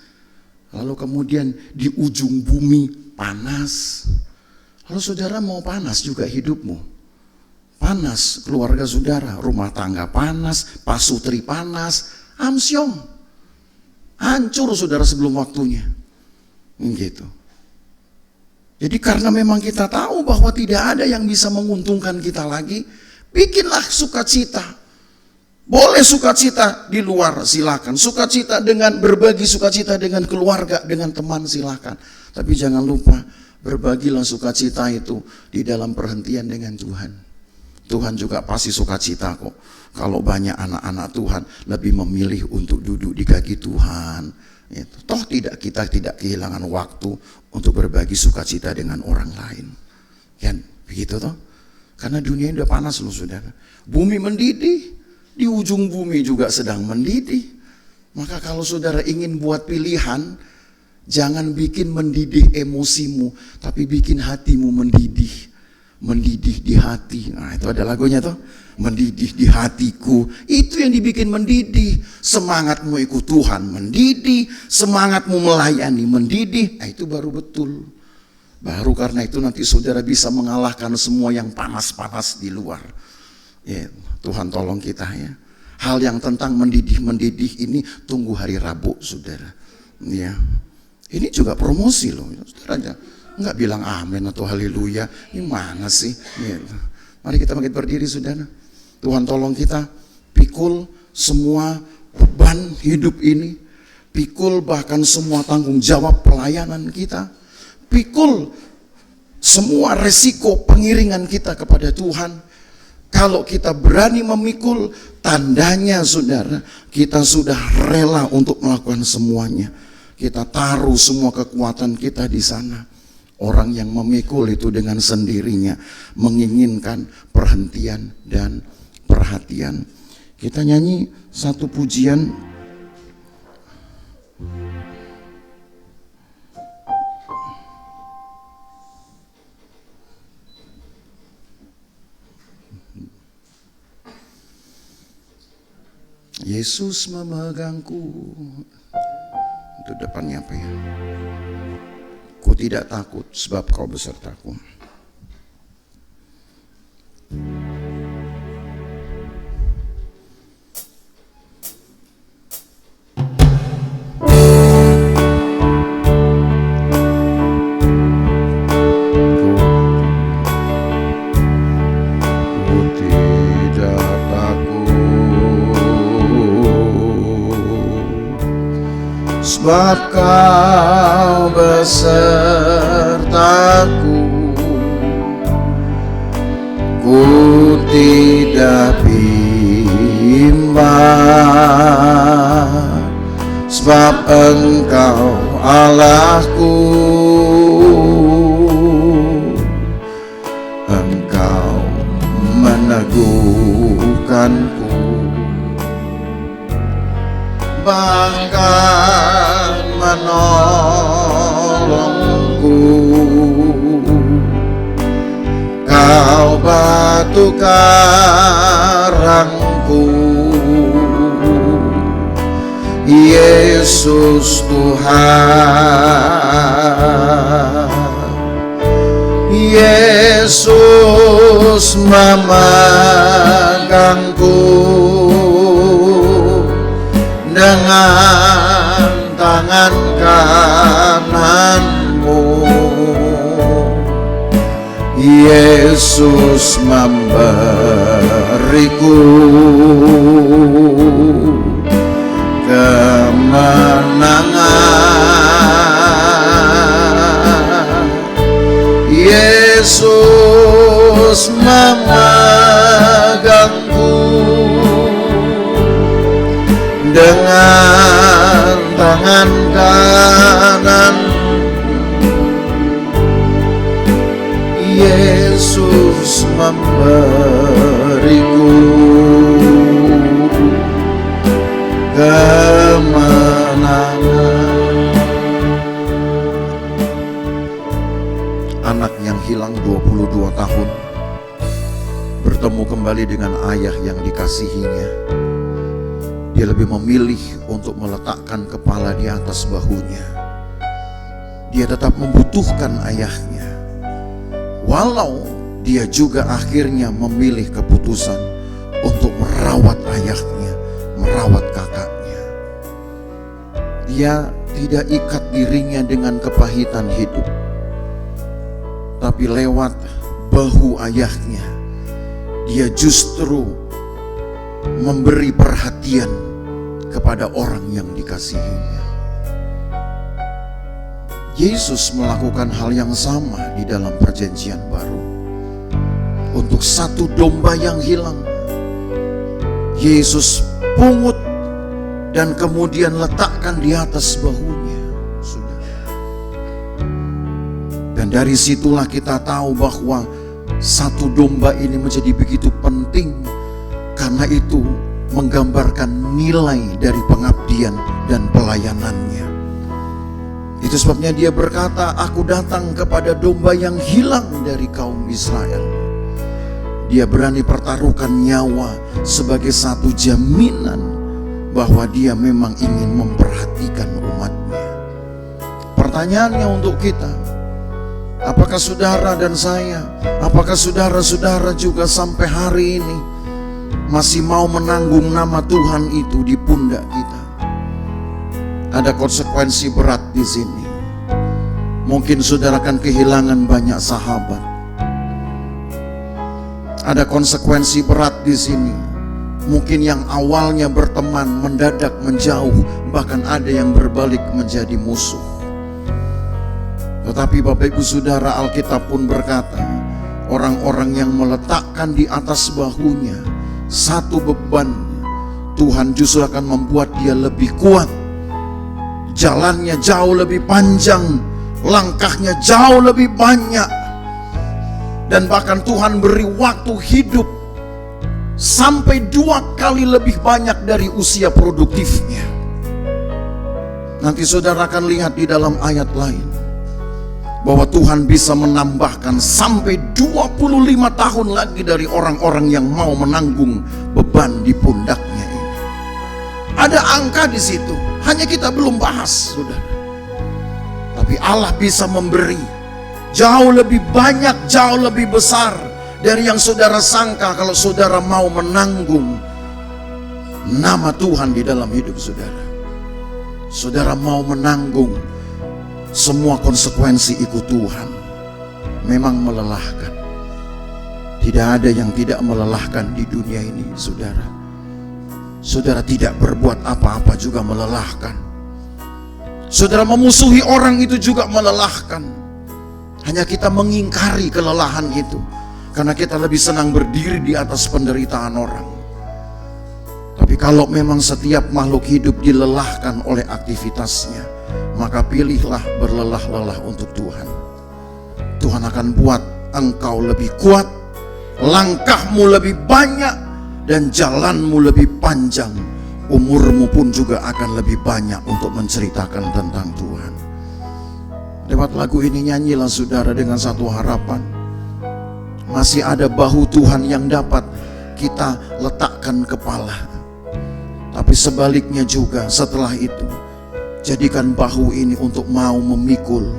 lalu kemudian di ujung bumi panas. Lalu saudara mau panas juga hidupmu, panas keluarga saudara, rumah tangga panas, pasutri panas, amsyong, hancur saudara sebelum waktunya, gitu. Jadi karena memang kita tahu bahwa tidak ada yang bisa menguntungkan kita lagi, bikinlah sukacita. Boleh sukacita di luar, silakan. Sukacita dengan berbagi sukacita dengan keluarga, dengan teman, silakan. Tapi jangan lupa, berbagilah sukacita itu di dalam perhentian dengan Tuhan. Tuhan juga pasti sukacita kok. Kalau banyak anak-anak Tuhan lebih memilih untuk duduk di kaki Tuhan. Toh kita tidak kehilangan waktu untuk berbagi sukacita dengan orang lain. Kan begitu toh? Karena dunia ini udah panas loh saudara. Bumi mendidih, di ujung bumi juga sedang mendidih. Maka kalau saudara ingin buat pilihan, jangan bikin mendidih emosimu, tapi bikin hatimu mendidih. Mendidih di hati. Nah itu ada lagunya toh. Mendidih di hatiku, itu yang dibikin mendidih. Semangatmu ikut Tuhan mendidih, semangatmu melayani mendidih. Nah itu baru betul. Baru karena itu nanti saudara bisa mengalahkan semua yang panas-panas di luar. Ya, Tuhan tolong kita ya. Hal yang tentang mendidih ini tunggu hari Rabu saudara. Ya, ini juga promosi loh. Saudara nggak bilang amin atau haleluya. Ini mana sih? Ya. Mari kita bangkit berdiri saudara. Tuhan tolong kita, pikul semua beban hidup ini, pikul bahkan semua tanggung jawab pelayanan kita, pikul semua resiko pengiringan kita kepada Tuhan. Kalau kita berani memikul, tandanya saudara, kita sudah rela untuk melakukan semuanya. Kita taruh semua kekuatan kita di sana. Orang yang memikul itu dengan sendirinya menginginkan perhentian dan perhatian. Kita nyanyi satu pujian. Yesus memegangku. Itu depannya apa ya? Ku tidak takut sebab kau besertaku. Sebab kau besertaku, ku tidak bimbang. Sebab engkau Allahku, engkau meneguhkanku. Bahkan menolongku, kau batu karangku, Yesus Tuhan, Yesus memegangku dengan tangan kananmu. Yesus memberiku kemenangan. Yesus memegangku dengan tangan kanan. Yesus memberiku kemenangan. Anak yang hilang 22 tahun bertemu kembali dengan ayah yang dikasihinya. Dia lebih memilih untuk meletakkan kepala di atas bahunya. Dia tetap membutuhkan ayahnya, walau dia juga akhirnya memilih keputusan untuk merawat ayahnya, merawat kakaknya. Dia tidak ikat dirinya dengan kepahitan hidup, tapi lewat bahu ayahnya, dia justru memberi perhatian kepada orang yang dikasihinya. Yesus melakukan hal yang sama di dalam perjanjian baru. Untuk satu domba yang hilang, Yesus pungut dan kemudian letakkan di atas bahunya. Dan dari situlah kita tahu bahwa satu domba ini menjadi begitu penting, karena itu menggambarkan nilai dari pengabdian dan pelayanannya. Itu sebabnya dia berkata, aku datang kepada domba yang hilang dari kaum Israel. Dia berani pertaruhkan nyawa sebagai satu jaminan bahwa dia memang ingin memperhatikan umatnya. Pertanyaannya untuk kita, apakah saudara dan saya, apakah saudara-saudara juga sampai hari ini masih mau menanggung nama Tuhan itu di pundak kita? Ada konsekuensi berat di sini. Mungkin saudara akan kehilangan banyak sahabat. Ada konsekuensi berat di sini. Mungkin yang awalnya berteman mendadak menjauh, bahkan ada yang berbalik menjadi musuh. Tetapi Bapak Ibu Saudara, Alkitab pun berkata, orang-orang yang meletakkan di atas bahunya satu beban, Tuhan justru akan membuat dia lebih kuat. Jalannya jauh lebih panjang, langkahnya jauh lebih banyak, dan bahkan Tuhan beri waktu hidup sampai 2 kali lebih banyak dari usia produktifnya. Nanti saudara akan lihat di dalam ayat lain bahwa Tuhan bisa menambahkan sampai 25 tahun lagi dari orang-orang yang mau menanggung beban di pundaknya ini. Ada angka di situ, hanya kita belum bahas, saudara. Tapi Allah bisa memberi jauh lebih banyak, jauh lebih besar dari yang saudara sangka kalau saudara mau menanggung nama Tuhan di dalam hidup saudara. Saudara mau menanggung semua konsekuensi ikut Tuhan. Memang melelahkan. Tidak ada yang tidak melelahkan di dunia ini, saudara. Saudara tidak berbuat apa-apa juga melelahkan. Saudara memusuhi orang itu juga melelahkan. Hanya kita mengingkari kelelahan itu, karena kita lebih senang berdiri di atas penderitaan orang. Tapi kalau memang setiap makhluk hidup dilelahkan oleh aktivitasnya, maka pilihlah berlelah-lelah untuk Tuhan. Tuhan akan buat engkau lebih kuat, langkahmu lebih banyak, dan jalanmu lebih panjang. Umurmu pun juga akan lebih banyak untuk menceritakan tentang Tuhan. Lewat lagu ini nyanyilah saudara dengan satu harapan. Masih ada bahu Tuhan yang dapat kita letakkan kepala. Tapi sebaliknya juga setelah itu, jadikan bahu ini untuk mau memikul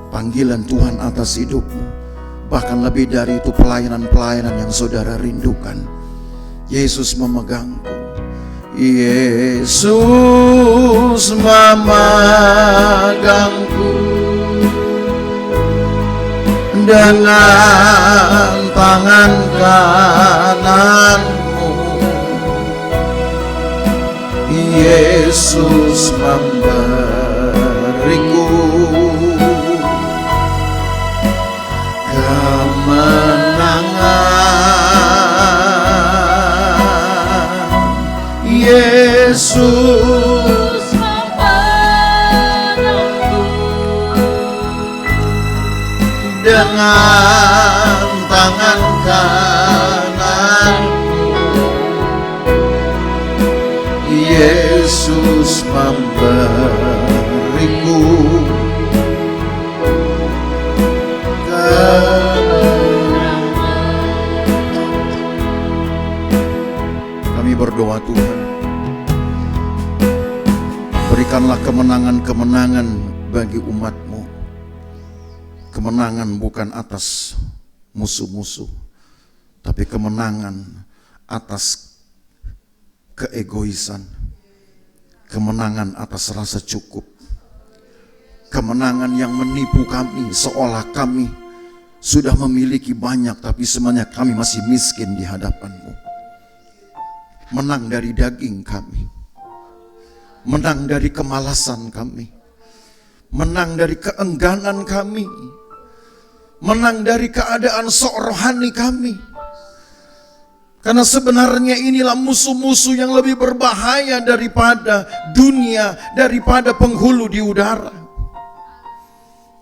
panggilan Tuhan atas hidupmu. bahkan lebih dari itu pelayanan-pelayanan yang saudara rindukan. Yesus memegangku. Yesus memegangku dengan tangan kananmu. Yesus memberiku kemenangan. Yesus memegangku dengan tangan kananmu. Yesus memberiku kemenangan. Kami berdoa, Tuhan, berikanlah kemenangan-kemenangan bagi umat-Mu. Kemenangan bukan atas musuh-musuh, tapi kemenangan atas keegoisan, kemenangan atas rasa cukup, kemenangan yang menipu kami seolah kami sudah memiliki banyak, tapi sebenarnya kami masih miskin di hadapan-Mu. Menang dari daging kami, menang dari kemalasan kami, menang dari keengganan kami, menang dari keadaan sok rohani kami. Karena sebenarnya inilah musuh-musuh yang lebih berbahaya daripada dunia, daripada penghulu di udara.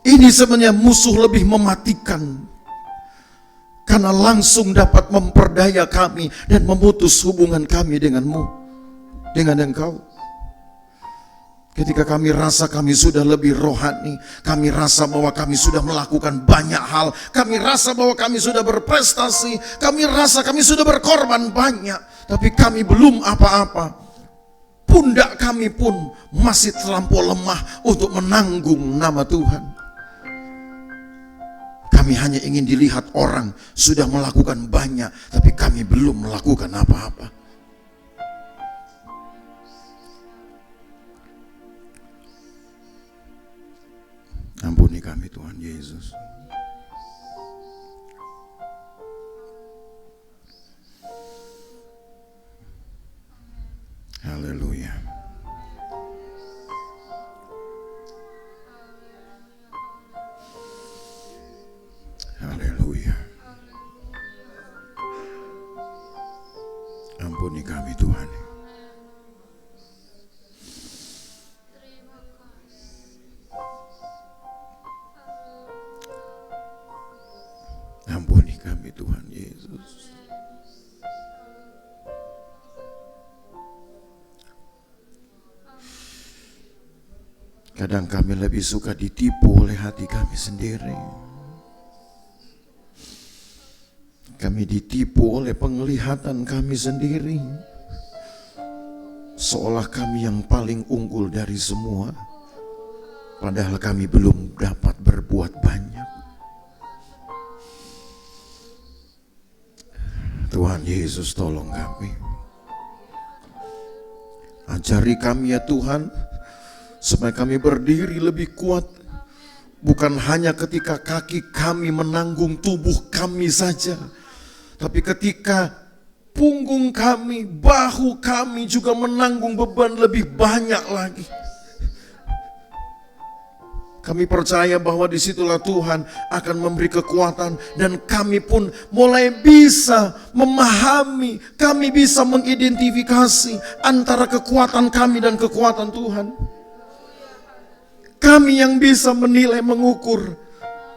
Ini sebenarnya musuh lebih mematikan, karena langsung dapat memperdaya kami dan memutus hubungan kami denganmu, dengan Engkau. Ketika kami rasa kami sudah lebih rohani, kami rasa bahwa kami sudah melakukan banyak hal, kami rasa bahwa kami sudah berprestasi, kami rasa kami sudah berkorban banyak, tapi kami belum apa-apa. Pundak kami pun masih terlampau lemah untuk menanggung nama Tuhan. Kami hanya ingin dilihat orang sudah melakukan banyak, tapi kami belum melakukan apa-apa. Ampuni kami, Tuhan Yesus. Haleluya. Haleluya. Ampuni kami, Tuhan. Ampuni kami, Tuhan Yesus. Kadang kami lebih suka ditipu oleh hati kami sendiri. Kami ditipu oleh penglihatan kami sendiri, seolah kami yang paling unggul dari semua, padahal kami belum dapat berbuat banyak. Tuhan Yesus, tolong kami. Ajari kami ya Tuhan, supaya kami berdiri lebih kuat, bukan hanya ketika kaki kami menanggung tubuh kami saja, tapi ketika punggung kami, bahu kami juga menanggung beban lebih banyak lagi. Kami percaya bahwa disitulah Tuhan akan memberi kekuatan, dan kami pun mulai bisa memahami, kami bisa mengidentifikasi antara kekuatan kami dan kekuatan Tuhan. Kami yang bisa menilai, mengukur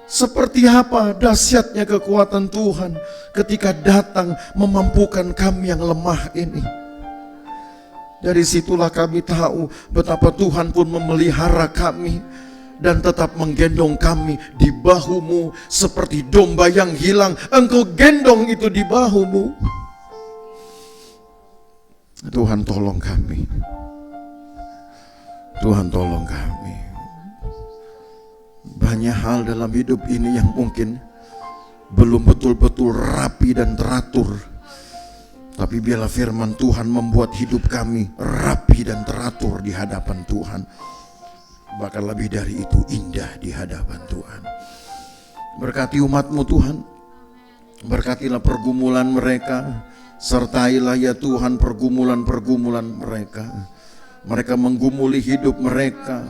seperti apa dahsyatnya kekuatan Tuhan ketika datang memampukan kami yang lemah ini. Dari situlah kami tahu betapa Tuhan pun memelihara kami dan tetap menggendong kami di bahu-Mu seperti domba yang hilang. Engkau gendong itu di bahu-Mu. Tuhan tolong kami. Tuhan tolong kami. Banyak hal dalam hidup ini yang mungkin belum betul-betul rapi dan teratur. Tapi biarlah firman Tuhan membuat hidup kami rapi dan teratur di hadapan Tuhan. Bahkan lebih dari itu, indah di hadapan Tuhan. Berkati umat-Mu Tuhan. Berkatilah pergumulan mereka. Sertailah ya Tuhan pergumulan-pergumulan mereka. Mereka menggumuli hidup mereka,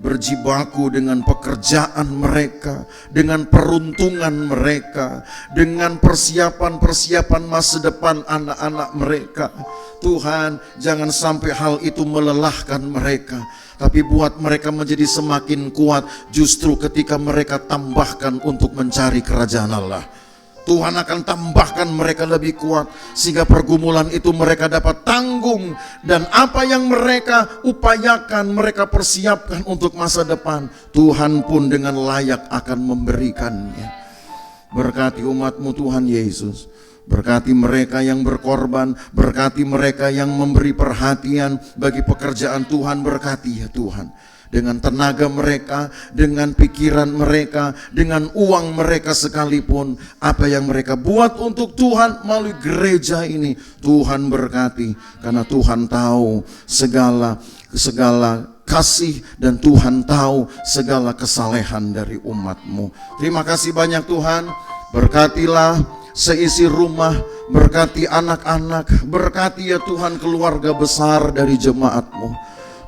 berjibaku dengan pekerjaan mereka, dengan peruntungan mereka, dengan persiapan-persiapan masa depan anak-anak mereka. Tuhan, jangan sampai hal itu melelahkan mereka, tapi buat mereka menjadi semakin kuat justru ketika mereka tambahkan untuk mencari kerajaan Allah. Tuhan akan tambahkan mereka lebih kuat sehingga pergumulan itu mereka dapat tanggung, dan apa yang mereka upayakan, mereka persiapkan untuk masa depan, Tuhan pun dengan layak akan memberikannya. Berkati umat-Mu Tuhan Yesus. Berkati mereka yang berkorban, berkati mereka yang memberi perhatian bagi pekerjaan Tuhan. Berkati ya Tuhan, dengan tenaga mereka, dengan pikiran mereka, dengan uang mereka sekalipun, apa yang mereka buat untuk Tuhan melalui gereja ini, Tuhan berkati, karena Tuhan tahu segala kasih, dan Tuhan tahu segala kesalehan dari umat-Mu. Terima kasih banyak Tuhan. Berkatilah seisi rumah, berkati anak-anak, berkati ya Tuhan keluarga besar dari jemaat-Mu.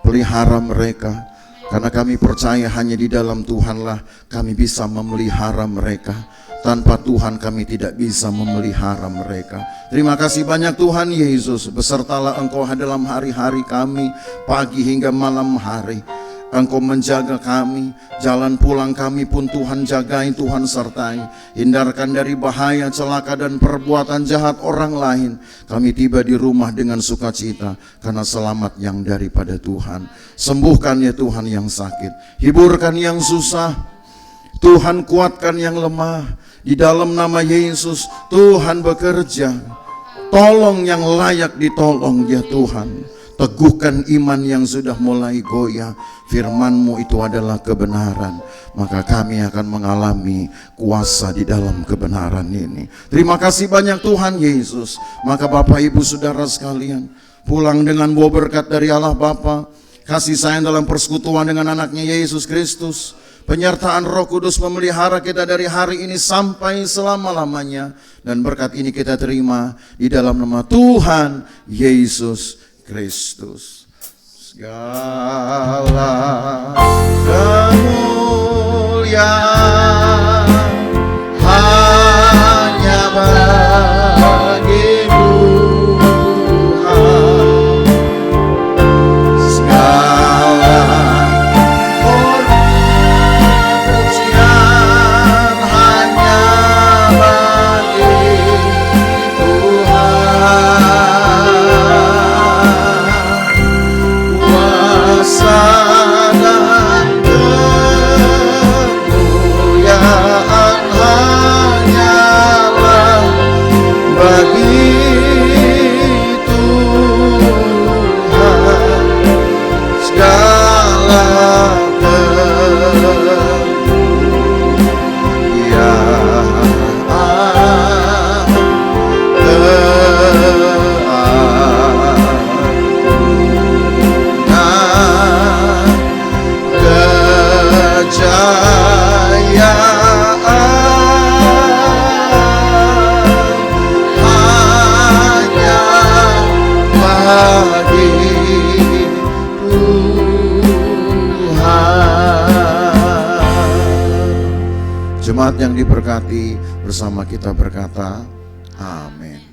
Pelihara mereka, karena kami percaya hanya di dalam Tuhanlah kami bisa memelihara mereka. Tanpa Tuhan kami tidak bisa memelihara mereka. Terima kasih banyak Tuhan Yesus. Besertalah Engkau dalam hari-hari kami, pagi hingga malam hari. Engkau menjaga kami, jalan pulang kami pun Tuhan jagai, Tuhan sertai. Hindarkan dari bahaya, celaka dan perbuatan jahat orang lain. Kami tiba di rumah dengan sukacita, karena selamat yang daripada Tuhan. Sembuhkan ya Tuhan yang sakit, hiburkan yang susah, Tuhan kuatkan yang lemah. Di dalam nama Yesus Tuhan bekerja. Tolong yang layak ditolong ya Tuhan. Teguhkan iman yang sudah mulai goyah. Firman-Mu itu adalah kebenaran, maka kami akan mengalami kuasa di dalam kebenaran ini. Terima kasih banyak Tuhan Yesus. Maka Bapak Ibu Saudara sekalian, pulang dengan bawa berkat dari Allah Bapa, kasih sayang dalam persekutuan dengan anaknya Yesus Kristus, penyertaan Roh Kudus memelihara kita dari hari ini sampai selama-lamanya. Dan berkat ini kita terima di dalam nama Tuhan Yesus Kristus. Segala kemuliaan hanya bagi Tuhan. Segala pujian hanya bagi Tuhan. Kuasa dan kemuliaan hanyalah bagi Tuhan. Segala Jemaat yang diberkati bersama kita berkata, amin.